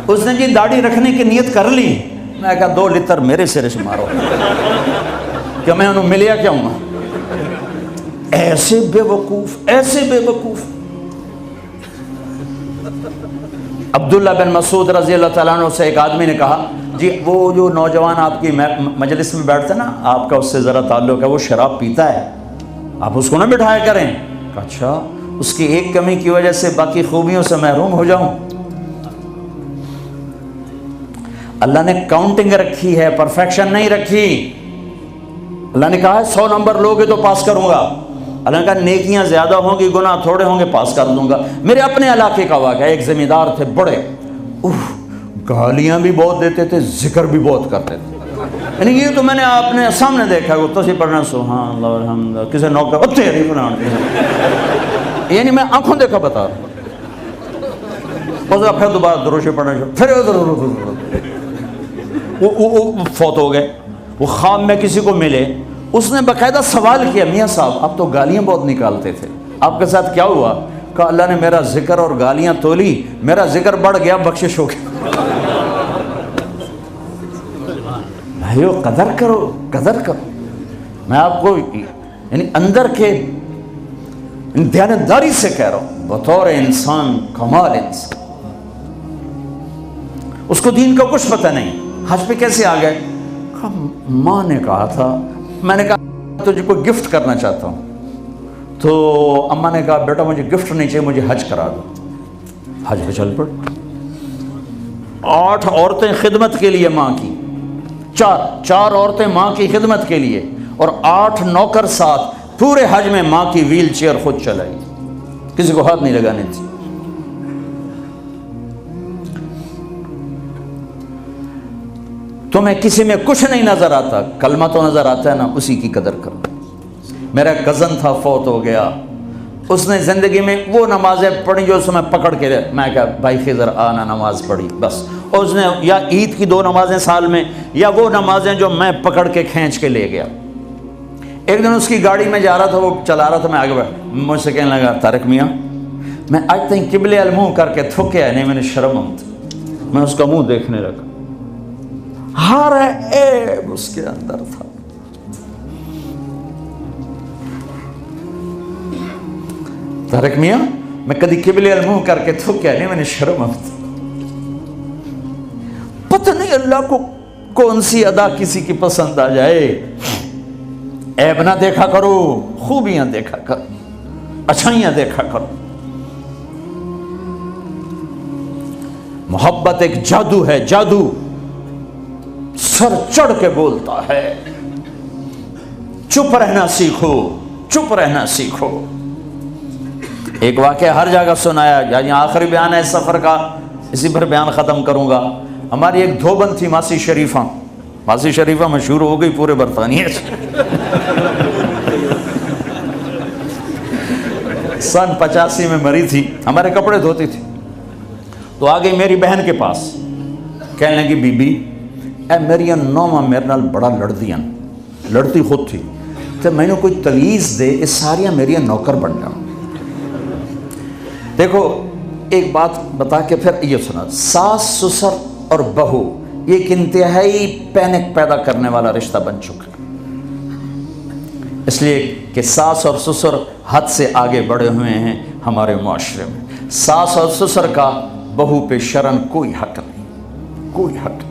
اس نے جی داڑھی رکھنے کی نیت کر لی. میں کہا 2 لتر میرے سرے سے مارو کہ میں انہوں ملیا کیا ہوں. ایسے بے وقوف، ایسے بے وقوف. عبداللہ بن مسعود رضی اللہ تعالیٰ عنہ سے ایک آدمی نے کہا جی وہ جو نوجوان آپ کی مجلس میں بیٹھتا نا، آپ کا اس سے ذرا تعلق ہے، وہ شراب پیتا ہے، آپ اس کو نہ بٹھایا کریں. اچھا، اس کی ایک کمی کی وجہ سے باقی خوبیوں سے محروم ہو جاؤں؟ اللہ نے کاؤنٹنگ رکھی ہے، پرفیکشن نہیں رکھی. اللہ نے کہا ہے 100 نمبر لوگے تو پاس کروں گا. اللہ نے کہا نیکیاں زیادہ ہوں گی، گناہ تھوڑے ہوں گے، پاس کر دوں گا. میرے اپنے علاقے کا واقعہ، ایک زمیندار تھے بڑے، گالیاں بھی بہت دیتے تھے، ذکر بھی بہت کرتے تھے. یعنی یہ تو میں نے آپ نے سامنے دیکھا ہے، تسی پڑھنا سبحان اللہ الحمد للہ، کسی نوکر تیری فلان، یعنی میں آنکھوں دیکھا بتا رہا ہوں. پھر دوبارہ دروشی پڑھنا شروع، پھر وہ فوت ہو گئے. وہ خواب میں کسی کو ملے، اس نے باقاعدہ سوال کیا، میاں صاحب آپ تو گالیاں بہت نکالتے تھے، آپ کے ساتھ کیا ہوا؟ کہا اللہ نے میرا ذکر اور گالیاں تولی، میرا ذکر بڑھ گیا، بخشش ہو گئی. بھائیو قدر کرو، قدر کرو. میں آپ کو یعنی اندر کے دیانتداری سے کہہ رہا ہوں، بطور انسان کمال انسان. اس کو دین کا کچھ پتہ نہیں. حج پہ کیسے آ گئے؟ ماں نے کہا تھا، میں نے کہا تجھے کوئی گفٹ کرنا چاہتا ہوں. تو اماں نے کہا بیٹا مجھے گفٹ نہیں چاہیے، مجھے حج کرا دو. حج پہ چل پڑ. 8 عورتیں خدمت کے لیے ماں کی، 4 عورتیں ماں کی خدمت کے لیے، اور 8 نوکر ساتھ. پورے حج میں ماں کی ویل چیئر خود چلائی، کسی کو ہاتھ نہیں لگانے تھی. تمہیں کسی میں کچھ نہیں نظر آتا، کلمہ تو نظر آتا ہے نا، اسی کی قدر کرو. میرا کزن تھا، فوت ہو گیا. اس نے زندگی میں وہ نمازیں پڑھی جو اس میں پکڑ کے، میں کہا بھائی خضر آنا نماز پڑھی بس. اور اس نے یا عید کی 2 نمازیں سال میں، یا وہ نمازیں جو میں پکڑ کے کھینچ کے لے گیا. ایک دن اس کی گاڑی میں جا رہا تھا، وہ چلا رہا تھا، میں آگے بیٹھ، مجھ سے کہنے لگا طارق میاں میں آج تک قبلے المنہ کر کے تھکیا نہیں، میں نے شرم آتی. میں اس کا منہ دیکھنے لگا، ہر عیب اس کے اندر تھا. طارق میاں میں کدی قبلے المنہ کر کے تھکیا نہیں، میں نے شرم آتی. پتہ نہیں اللہ کو کون سی ادا کسی کی پسند آ جائے. عیب نہ دیکھا کرو، خوبیاں دیکھا کرو، اچھائیاں دیکھا کرو. محبت ایک جادو ہے، جادو سر چڑھ کے بولتا ہے. چپ رہنا سیکھو، چپ رہنا سیکھو. ایک واقعہ ہر جگہ سنایا، یہاں آخری بیان ہے اس سفر کا، اسی پر بیان ختم کروں گا. ہماری ایک دھوبن تھی ماسی شریفہ. ماسی شریفہ مشہور ہو گئی پورے برطانیہ سے. سن 85 میں مری تھی، ہمارے کپڑے دھوتی تھی. تو آ گئی میری بہن کے پاس، کہنے لگی بی بی اے میری نوما میرے نال بڑا لڑتی خود تھی، تو میں نے کوئی تلیز دے، اس ساریاں میری نوکر بن جاؤں. دیکھو ایک بات بتا کے پھر یہ سنا، ساس سسر اور بہو یہ ایک انتہائی پینک پیدا کرنے والا رشتہ بن چکا ہے. اس لیے کہ ساس اور سسر حد سے آگے بڑھے ہوئے ہیں ہمارے معاشرے میں. ساس اور سسر کا بہو پہ شرن کوئی حق نہیں، کوئی حق نہیں.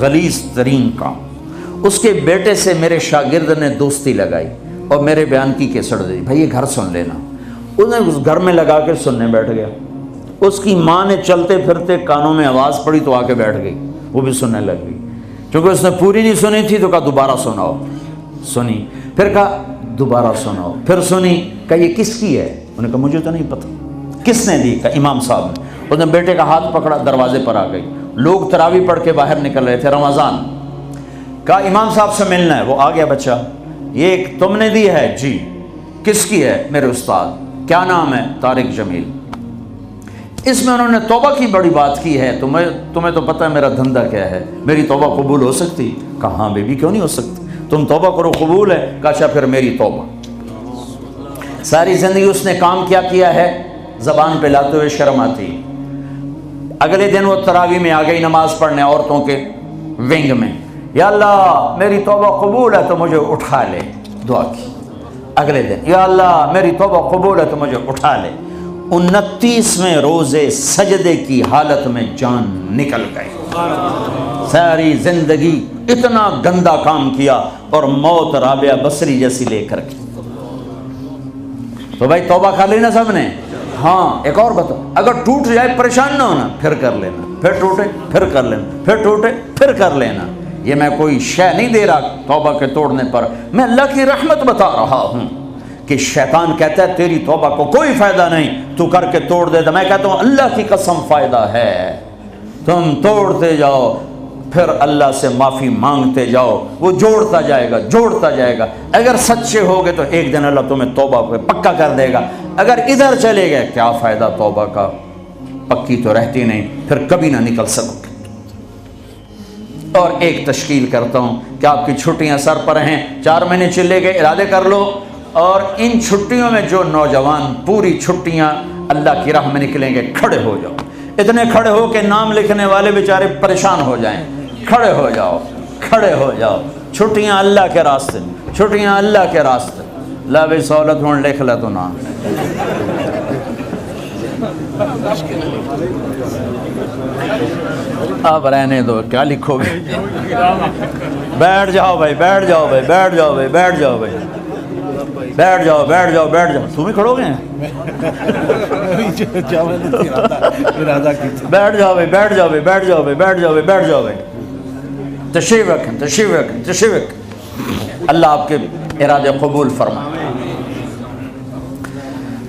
غلیظ ترین کام۔ اس کے بیٹے سے میرے شاگرد نے دوستی لگائی اور میرے بیان کی کیسٹ دی، بھائی یہ گھر سن لینا۔ اس نے اس گھر میں لگا کے سننے بیٹھ گیا۔ اس کی ماں نے چلتے پھرتے کانوں میں آواز پڑی تو آ کے بیٹھ گئی، وہ بھی سننے لگ گئی۔ چونکہ اس نے پوری نہیں سنی تھی تو کہا دوبارہ سناؤ، سنی، پھر کہا دوبارہ سناؤ، پھر سنی، کہا یہ کس کی ہے؟ انہوں نے کہا مجھے تو نہیں پتہ۔ کس نے دی؟ کہا امام صاحب نے۔ اس نے بیٹے کا ہاتھ پکڑا، دروازے پر آ گئی، لوگ تراویح پڑھ کے باہر نکل رہے تھے، رمضان۔ کہا امام صاحب سے ملنا ہے۔ وہ آ گیا بچہ، یہ تم نے دی ہے؟ جی۔ کس کی ہے؟ میرے استاد۔ کیا نام ہے؟ طارق جمیل۔ اس میں انہوں نے توبہ کی بڑی بات کی ہے، تمہیں تو پتہ ہے میرا دھندا کیا ہے، میری توبہ قبول ہو سکتی؟ کہا ہاں بیبی کیوں نہیں ہو سکتی، تم توبہ کرو قبول ہے۔ کہا اچھا پھر میری توبہ۔ ساری زندگی اس نے کام کیا ہے، زبان پہ لاتے ہوئے شرم آتی۔ اگلے دن وہ تراویح میں آ گئی نماز پڑھنے عورتوں کے ونگ میں، یا اللہ میری توبہ قبول ہے تو مجھے اٹھا لے، دعا کی۔ اگلے دن یا اللہ میری توبہ قبول ہے تو مجھے اٹھا لے۔ 29ویں روزے سجدے کی حالت میں جان نکل گئی۔ ساری زندگی اتنا گندا کام کیا اور موت رابعہ بصری جیسی لے کر کی۔ تو بھائی توبہ کر لینا سب نے۔ ہاں ایک اور بتاؤ، اگر ٹوٹ جائے پریشان نہ ہونا، پھر کر لینا، پھر ٹوٹے پھر کر لینا، پھر ٹوٹے پھر کر لینا۔ یہ میں کوئی شے نہیں دے رہا توبہ کے توڑنے پر، میں اللہ کی رحمت بتا رہا ہوں کہ شیطان کہتا ہے تیری توبہ کو کوئی فائدہ نہیں، تو کر کے توڑ دے تو میں کہتا ہوں اللہ کی قسم فائدہ ہے۔ تم توڑتے جاؤ، پھر اللہ سے معافی مانگتے جاؤ، وہ جوڑتا جائے گا جوڑتا جائے گا۔ اگر سچے ہوگے تو ایک دن اللہ تمہیں توبہ پہ پکا کر دے گا، اگر ادھر چلے گئے کیا فائدہ توبہ کا، پکی تو رہتی نہیں، پھر کبھی نہ نکل سکو گے۔ اور ایک تشکیل کرتا ہوں کہ آپ کی چھٹیاں سر پر ہیں، 4 مہینے چلے گئے، ارادے کر لو، اور ان چھٹیوں میں جو نوجوان پوری چھٹیاں اللہ کی راہ میں نکلیں گے، کھڑے ہو جاؤ، اتنے کھڑے ہو کہ نام لکھنے والے بیچارے پریشان ہو جائیں۔ کھڑے ہو جاؤ، کھڑے ہو جاؤ، چھٹیاں اللہ کے راستے، چھٹیاں اللہ کے راستے۔ لا بھی سہولت ہوں لکھ لے تو نام۔ اب رہنے دو، کیا لکھو گے؟ بیٹھ جاؤ بھائی، بیٹھ جاؤ بھائی، بیٹھ جاؤ بھائی، بیٹھ جاؤ بھائی، بیٹھ جاؤ بیٹھ جاؤ بیٹھ جاؤ۔ تم ہی کھڑو گے؟ بیٹھ جاؤ بھائی، بیٹھ جاؤ بھائی، بیٹھ جاؤ بھائی، بیٹھ جاؤ بھائی، بیٹھ جاؤ بھائی۔ تشریف رکھیں، تشریف رکھیں، تشریف رکھیں۔ اللہ آپ کے ارادے قبول فرمائے۔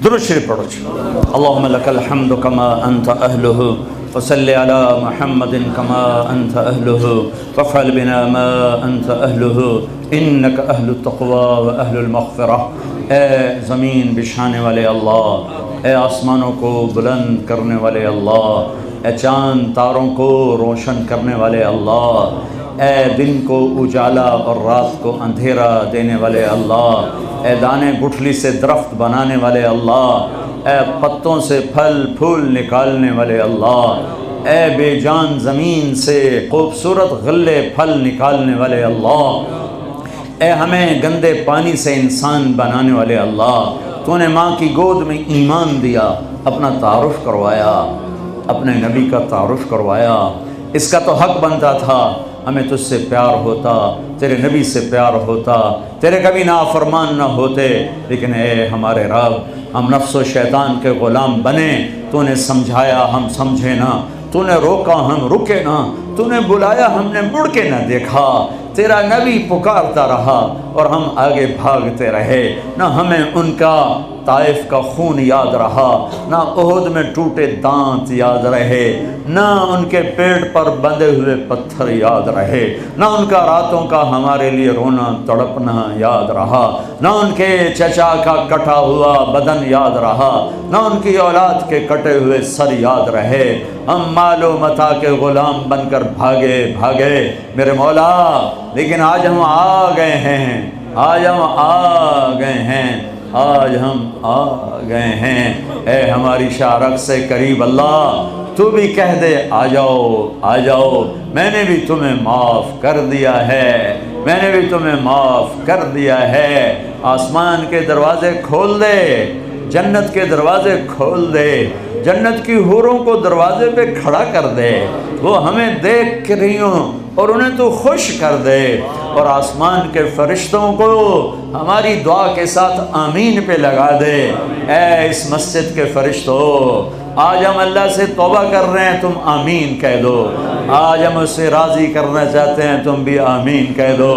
درود شریف پڑھو۔ اللہم لک الحمد کما انت اہلہ، وصلی علی محمد کما انت اہلہ، وافعل بنا ما انت اہلہ، انک اہل التقوی و اہل المغفرہ۔ اے زمین بچھانے والے اللہ، اے آسمانوں کو بلند کرنے والے اللہ، اے چاند تاروں کو روشن کرنے والے اللہ، اے دن کو اجالا اور رات کو اندھیرا دینے والے اللہ، اے دانے گٹھلی سے درخت بنانے والے اللہ، اے پتوں سے پھل پھول نکالنے والے اللہ، اے بے جان زمین سے خوبصورت غلے پھل نکالنے والے اللہ، اے ہمیں گندے پانی سے انسان بنانے والے اللہ، تو نے ماں کی گود میں ایمان دیا، اپنا تعارف کروایا، اپنے نبی کا تعارف کروایا۔ اس کا تو حق بنتا تھا ہمیں تجھ سے پیار ہوتا، تیرے نبی سے پیار ہوتا، تیرے کبھی نافرمان نہ ہوتے، لیکن اے ہمارے رب، ہم نفس و شیطان کے غلام بنے، تو نے سمجھایا ہم سمجھے نہ، تو نے روکا ہم رکے نہ، تو نے بلایا ہم نے مڑ کے نہ دیکھا، تیرا نبی پکارتا رہا اور ہم آگے بھاگتے رہے، نہ ہمیں ان کا طائف کا خون یاد رہا، نہ احد میں ٹوٹے دانت یاد رہے، نہ ان کے پیٹ پر بندھے ہوئے پتھر یاد رہے، نہ ان کا راتوں کا ہمارے لیے رونا تڑپنا یاد رہا، نہ ان کے چچا کا کٹا ہوا بدن یاد رہا، نہ ان کی اولاد کے کٹے ہوئے سر یاد رہے۔ ہم مال و متاع کے غلام بن کر بھاگے بھاگے میرے مولا، لیکن آج ہم آ گئے ہیں، آج ہم آ گئے ہیں، آج ہم آ گئے ہیں۔ اے ہماری شارک سے قریب اللہ، تو بھی کہہ دے آ جاؤ آ جاؤ، میں نے بھی تمہیں معاف کر دیا ہے، میں نے بھی تمہیں معاف کر دیا ہے۔ آسمان کے دروازے کھول دے، جنت کے دروازے کھول دے، جنت کی حوروں کو دروازے پہ کھڑا کر دے، وہ ہمیں دیکھ رہی ہوں اور انہیں تو خوش کر دے، اور آسمان کے فرشتوں کو ہماری دعا کے ساتھ آمین پہ لگا دے۔ اے اس مسجد کے فرشتوں، آج ہم اللہ سے توبہ کر رہے ہیں، تم آمین کہہ دو۔ آج ہم اس سے راضی کرنا چاہتے ہیں، تم بھی آمین کہہ دو۔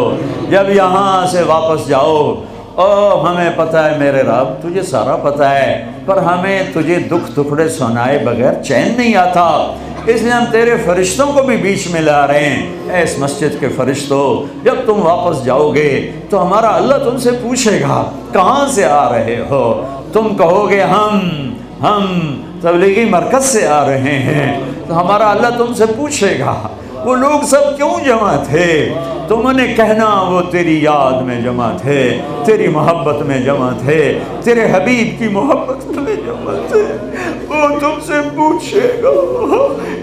جب یہاں سے واپس جاؤ، ہمیں پتہ ہے میرے رب، تجھے سارا پتہ ہے، پر ہمیں تجھے دکھ ٹکڑے سنائے بغیر چین نہیں آتا، اس لیے ہم تیرے فرشتوں کو بھی بیچ میں لا رہے ہیں۔ اے اس مسجد کے فرشتوں، جب تم واپس جاؤ گے تو ہمارا اللہ تم سے پوچھے گا کہاں سے آ رہے ہو؟ تم کہو گے ہم تبلیغی مرکز سے آ رہے ہیں، تو ہمارا اللہ تم سے پوچھے گا وہ لوگ سب کیوں جمع تھے؟ تم نے کہنا وہ تیری یاد میں جمع تھے، تیری محبت میں جمع تھے، تیرے حبیب کی محبت میں جمع تھے۔ وہ تم سے پوچھے گا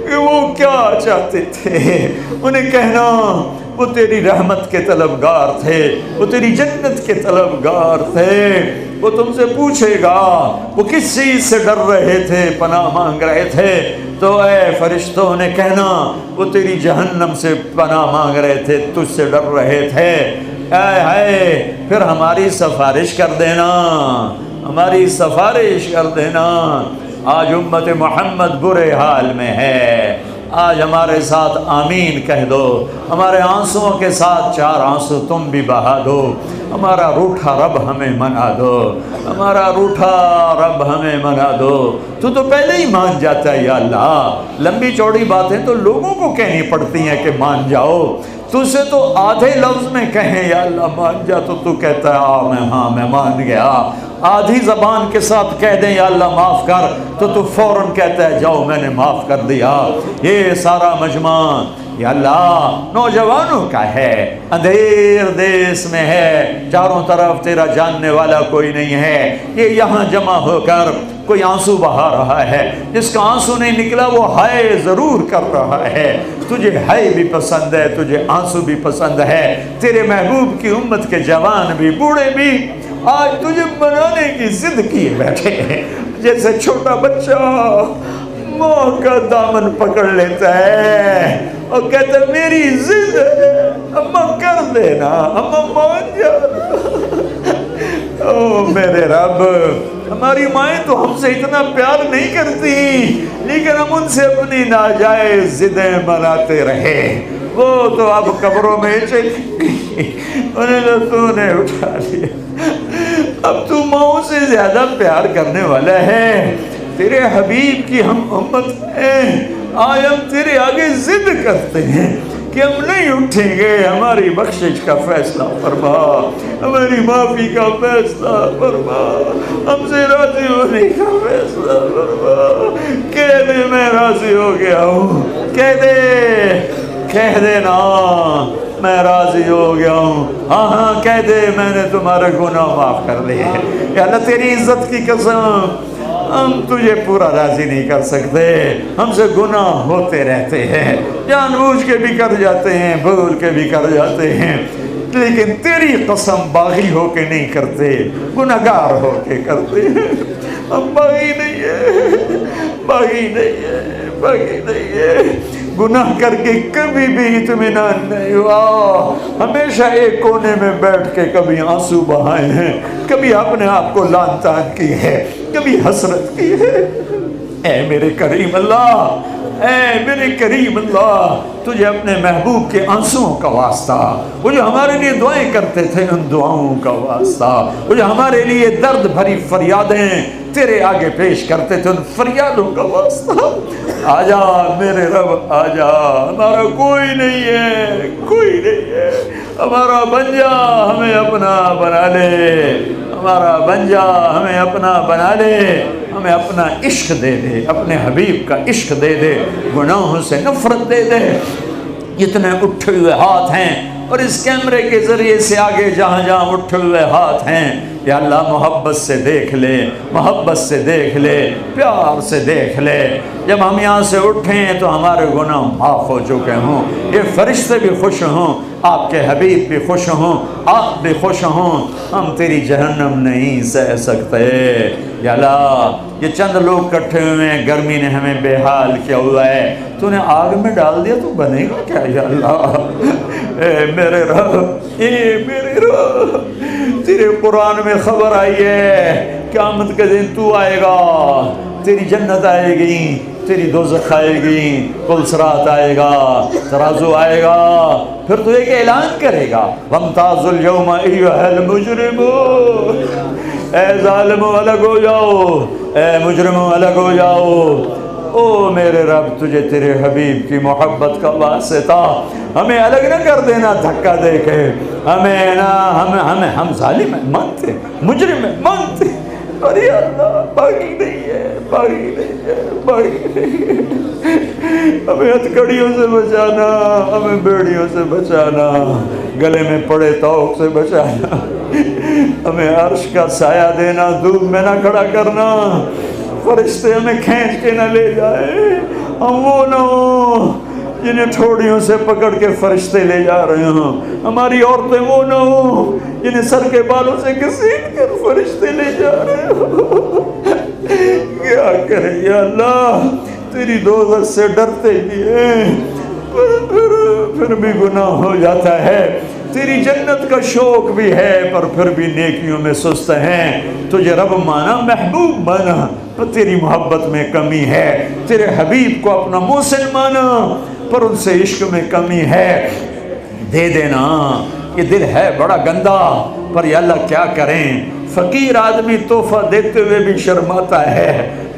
کہ وہ کیا چاہتے تھے، انہیں کہنا وہ تیری رحمت کے طلبگار تھے، وہ تیری جنت کے طلبگار تھے۔ وہ تم سے پوچھے گا وہ کس چیز سے ڈر رہے تھے، پناہ مانگ رہے تھے، تو اے فرشتوں نے کہنا وہ تیری جہنم سے پناہ مانگ رہے تھے، تجھ سے ڈر رہے تھے۔ اے پھر ہماری سفارش کر دینا، ہماری سفارش کر دینا۔ آج امت محمد برے حال میں ہے، آج ہمارے ساتھ آمین کہہ دو، ہمارے آنسوؤں کے ساتھ چار آنسو تم بھی بہا دو، ہمارا روٹھا رب ہمیں منا دو، ہمارا روٹھا رب ہمیں منا دو۔ تو پہلے ہی مان جاتا ہے یا اللہ، لمبی چوڑی باتیں تو لوگوں کو کہنی پڑتی ہیں کہ مان جاؤ، تو سے تو آدھے لفظ میں کہیں یا اللہ مان جا تو کہتا ہے ہاں میں مان گیا۔ آدھی زبان کے ساتھ کہہ دیں یا اللہ معاف کر تو فوراً کہتا ہے جاؤ میں نے معاف کر دیا۔ یہ سارا مجمع یا اللہ نوجوانوں کا ہے، اندھیر دیس میں ہے، چاروں طرف تیرا جاننے والا کوئی نہیں ہے، یہ یہاں جمع ہو کر کوئی آنسو بہا رہا ہے، جس کا آنسو نہیں نکلا وہ ہائے ضرور کر رہا ہے۔ تجھے ہائے بھی پسند ہے، تجھے آنسو بھی پسند ہے، تیرے محبوب کی امت کے جوان بھی بوڑھے بھی آج تجھے منانے کی ضد کیے بیٹھے ہیں، جیسے چھوٹا بچہ ماں کا دامن پکڑ لیتا ہے اور کہتا ہے میری ضد ہے، اماں کر دینا، اماں مان جا۔ او میرے رب، ہماری مائیں تو ہم سے اتنا پیار نہیں کرتی، لیکن ہم ان سے اپنی ناجائز ضدیں مناتے رہے۔ وہ تو اب قبروں میں چلی گئی، انہیں تو نے اٹھا لیا۔ اب تو ماؤں سے زیادہ پیار کرنے والا ہے، تیرے حبیب کی ہم امت ہیں، آج ہم تیرے آگے ضد کرتے ہیں کہ ہم نہیں اٹھیں گے، ہماری بخشش کا فیصلہ فرما، ہماری معافی کا فیصلہ فرما، ہم سے راضی ہونے کا فیصلہ فرما۔ کہہ دے میں راضی ہو گیا ہوں، کہہ دے نا میں راضی ہو گیا ہوں، ہاں کہہ دے میں نے تمہارے گناہ معاف کر لیے۔ یا اللہ تیری عزت کی قسم، ہم تجھے پورا راضی نہیں کر سکتے، ہم سے گناہ ہوتے رہتے ہیں، جان بوجھ کے بھی کر جاتے ہیں، بھول کے بھی کر جاتے ہیں، لیکن تیری قسم باغی ہو کے نہیں کرتے، گناہگار ہو کے کرتے ہیں۔ ہم باغی نہیں ہے، باغی نہیں ہے، باغی نہیں ہے، گناہ کر کے کبھی بھی اطمینان نہیں ہوا، ہمیشہ ایک کونے میں بیٹھ کے کبھی آنسو بہائے ہیں، کبھی اپنے آپ کو لعن طعن کی ہے، کبھی حسرت کی ہے۔ اے میرے کریم اللہ، اے میرے کریم اللہ، تجھے اپنے محبوب کے آنسوؤں کا واسطہ، وہ جو ہمارے لیے دعائیں کرتے تھے ان دعاؤں کا واسطہ، وہ جو ہمارے لیے درد بھری فریادیں تیرے آگے پیش کرتے تھے ان فریادوں کا واسطہ، آجا میرے رب آجا، ہمارا کوئی نہیں ہے، کوئی نہیں ہے، ہمارا بن جا، ہمیں اپنا بنا لے، ہمارا بن جا، ہمیں اپنا بنا لے، ہمیں اپنا عشق دے دے، اپنے حبیب کا عشق دے دے، گناہوں سے نفرت دے دے۔ جتنے اٹھے ہوئے ہاتھ ہیں اور اس کیمرے کے ذریعے سے آگے جہاں جہاں اٹھے ہوئے ہاتھ ہیں، یا اللہ محبت سے دیکھ لے، محبت سے دیکھ لے، پیار سے دیکھ لے، جب ہم یہاں سے اٹھیں تو ہمارے گناہ معاف ہو چکے ہوں، یہ فرشتے بھی خوش ہوں، آپ کے حبیب بھی خوش ہوں، آپ بھی خوش ہوں، ہم تیری جہنم نہیں سہ سکتے۔ یا اللہ یہ چند لوگ کٹھے ہوئے ہیں، گرمی نے ہمیں بے حال کیا ہوا ہے، تو نے آگ میں ڈال دیا تو بنے گا کیا یا اللہ؟ اے میرے رب، اے میرے رب، تیرے قرآن میں خبر آئی ہے قیامت کے دن تو آئے گا، تیری جنت آئے گی، تیری دوزخ آئے گی، کل صراط آئے گا، ترازو آئے گا، پھر تو ایک اعلان کرے گا وَامْتَازُوا الْيَوْمَ أَيُّهَا الْمُجْرِمُونَ، اے ظالموں الگ ہو جاؤ، اے مجرموں الگ ہو جاؤ۔ او میرے رب، تجھے تیرے حبیب کی محبت کا واسطہ ہمیں الگ نہ کر دینا دھکا دے کے، ہمیں نہ ہم ظالم ہیں مانتے، مجرم ہیں مانتے، ارے اللہ باقی نہیں ہے، باقی نہیں ہے، باقی نہیں ہے، ہمیں ہتھکڑیوں سے بچانا، ہمیں بیڑیوں سے بچانا، گلے میں پڑے توق سے بچانا، ہمیں عرش کا سایہ دینا، دھوپ میں نہ کھڑا کرنا، فرشتے ہمیں کھینچ کے نہ لے جائے، ہم وہ نہ ہوں جنہیں ٹھوڑیوں سے پکڑ کے فرشتے لے جا رہے ہوں، ہماری عورتیں وہ نہ ہوں جنہیں سر کے بالوں سے گھسیٹ کر فرشتے لے جا رہے ہوں۔ کیا کریں یا اللہ، تیری دوزخ سے ڈرتے بھی ہیں پھر بھی گناہ ہو جاتا ہے، تیری جنت کا شوق بھی ہے پر پھر بھی نیکیوں میں سست ہیں، تجھے رب مانا، محبوب مانا تو تیری محبت میں کمی ہے، تیرے حبیب کو اپنا محسن مانا پر ان سے عشق میں کمی ہے، دے دینا۔ یہ دل ہے بڑا گندا پر یا اللہ کیا کریں، فقیر آدمی تحفہ دیتے ہوئے بھی شرماتا ہے،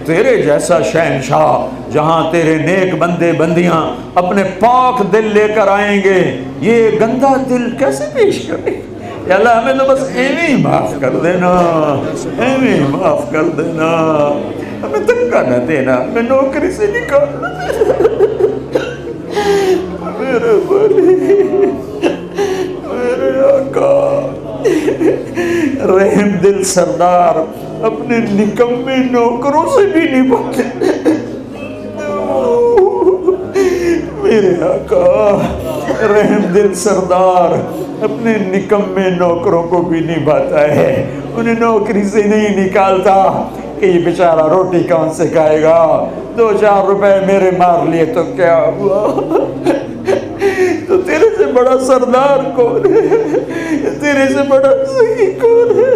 تیرے جیسا شہنشاہ جہاں تیرے نیک بندے بندیاں اپنے پاک دل لے کر آئیں گے، یہ گندا دل کیسے پیش کرے؟ یا اللہ ہمیں تو بس ایویں ہی معاف کر دینا، ایویں ہی معاف کر دینا، ہمیں دھکا نہ دینا، ہمیں نوکری سے نکالنا میرے بلی، میرے آقا، رحم دل سردار اپنے نکمے نوکروں سے بھی نہیں بچے، میرے آقا رحم دل سردار اپنے نکمے نوکروں کو بھی نبھاتا ہے، انہیں نوکری سے نہیں نکالتا کہ یہ بیچارہ روٹی کہاں سے کھائے گا، 2-4 روپے میرے مار لیے تو کیا ہوا، تو تیرے سے بڑا سردار کون ہے، تیرے سے بڑا سخی کون ہے،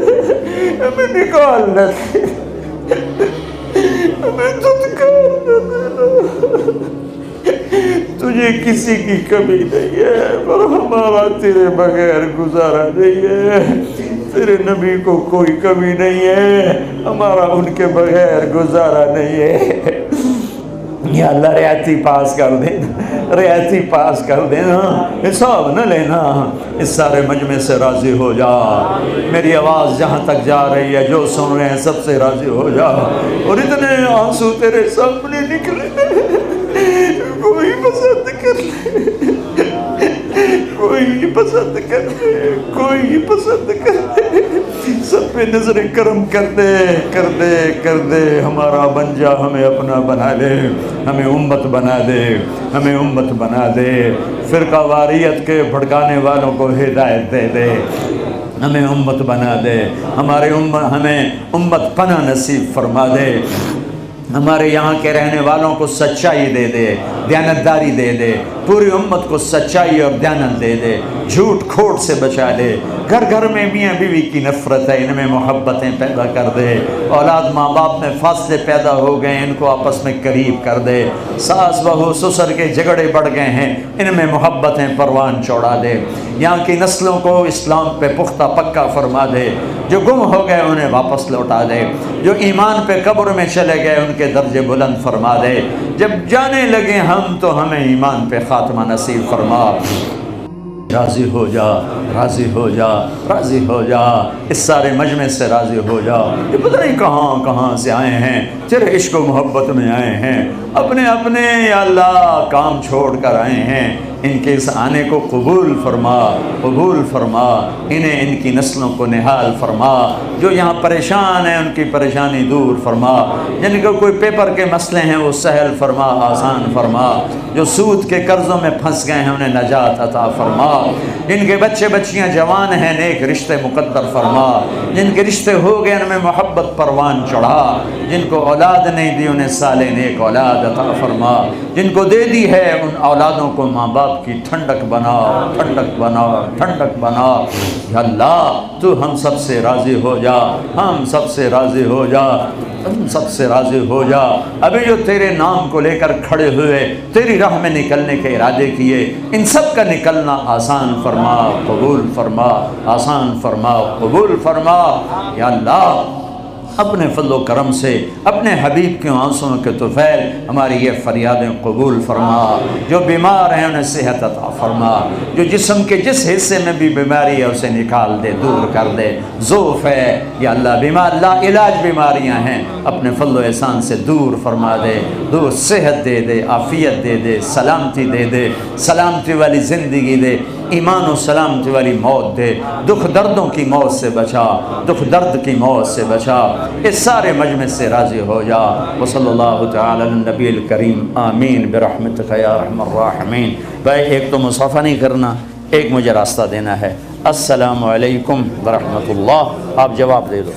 ہمیں نکالنا دے، ہمیں دھتکار نہ دینا، تجھے کسی کی کمی نہیں ہے پر ہمارا تیرے بغیر گزارا نہیں ہے، تیرے نبی کو کوئی کمی نہیں ہے، ہمارا ان کے بغیر گزارا نہیں ہے، یا اللہ رعایتی پاس کر دینا، رعایتی پاس کر دینا، حساب نہ لینا، اس سارے مجمع سے راضی ہو جا، میری آواز جہاں تک جا رہی ہے جو سن رہے ہیں سب سے راضی ہو جا، اور اتنے آنسو تیرے سامنے نکلے کوئی پسند کر لے، کوئی پسند کر لے، کوئی پسند کر لے، سب پہ نظر کرم کر دے، کر دے، کر دے، ہمارا بن جا، ہمیں اپنا بنا لے، ہمیں امت بنا دے، ہمیں امت بنا دے، فرقہ واریت کے بھڑکانے والوں کو ہدایت دے دے، ہمیں امت بنا دے، ہمارے ہمیں امت پناہ نصیب فرما دے، ہمارے یہاں کے رہنے والوں کو سچائی دے دے، دیانتداری دے دے، پوری امت کو سچائی اور دیانت دے دے، جھوٹ کھوٹ سے بچا لے، گھر گھر میں میاں بیوی کی نفرت ہے ان میں محبتیں پیدا کر دے، اولاد ماں باپ میں فاصلے پیدا ہو گئے ان کو آپس میں قریب کر دے، ساس بہو سسر کے جھگڑے بڑھ گئے ہیں ان میں محبتیں پروان چوڑا دے، یہاں کی نسلوں کو اسلام پہ پختہ پکا فرما دے، جو گم ہو گئے انہیں واپس لوٹا دے، جو ایمان پہ قبر میں چلے گئے ان کے درجے بلند فرما دے، جب جانے لگے ہم تو ہمیں ایمان پہ خاتمہ نصیب فرما، راضی ہو جا، راضی ہو جا، راضی ہو جا، اس سارے مجمع سے راضی ہو جا، یہ پتہ نہیں کہاں کہاں سے آئے ہیں، تیرے عشق و محبت میں آئے ہیں، اپنے اپنے یا اللہ کام چھوڑ کر آئے ہیں، ان کے اس آنے کو قبول فرما، قبول فرما، انہیں ان کی نسلوں کو نہال فرما، جو یہاں پریشان ہیں ان کی پریشانی دور فرما، جن کو کوئی پیپر کے مسئلے ہیں وہ سہل فرما، آسان فرما، جو سود کے قرضوں میں پھنس گئے ہیں انہیں نجات عطا فرما، جن کے بچے بچیاں جوان ہیں نیک رشتے مقدر فرما، جن کے رشتے ہو گئے ان میں محبت پروان چڑھا، جن کو اولاد نہیں دی انہیں صالح نیک اولاد عطا فرما، جن کو دے دی ہے ان اولادوں کو ماں باپ کی ٹھنڈک بنا، ٹھنڈک بنا، ٹھنڈک بنا۔ یا اللہ تو ہم سب سے راضی ہو جا، ہم سب سے راضی ہو جا، ہم سب سے راضی ہو جا۔ ابھی جو تیرے نام کو لے کر کھڑے ہوئے تیری راہ میں نکلنے کے ارادے کیے، ان سب کا نکلنا آسان فرما، قبول فرما، آسان فرما، قبول فرما۔ یا اللہ اپنے فضل و کرم سے اپنے حبیب کے آنسوں کے طفیل ہماری یہ فریادیں قبول فرما۔ جو بیمار ہیں انہیں صحت عطا فرما، جو جسم کے جس حصے میں بھی بیماری ہے اسے نکال دے، دور کر دے۔ ضعف ہے یا اللہ بیمار لا علاج بیماریاں ہیں، اپنے فضل و احسان سے دور فرما دے، دور صحت دے دے، عافیت دے دے، سلامتی دے دے، سلامتی والی زندگی دے، ایمان و سلامتی والی موت دے، دکھ دردوں کی موت سے بچا، دکھ درد کی موت سے بچا، اس سارے مجمع سے راضی ہو جا۔ وصلی اللہ تعالی علی النبی الکریم، آمین برحمتک یا ارحم الراحمین۔ بھائی ایک تو مصافحہ نہیں کرنا، ایک مجھے راستہ دینا ہے۔ السلام علیکم ورحمۃ اللہ، آپ جواب دے دو۔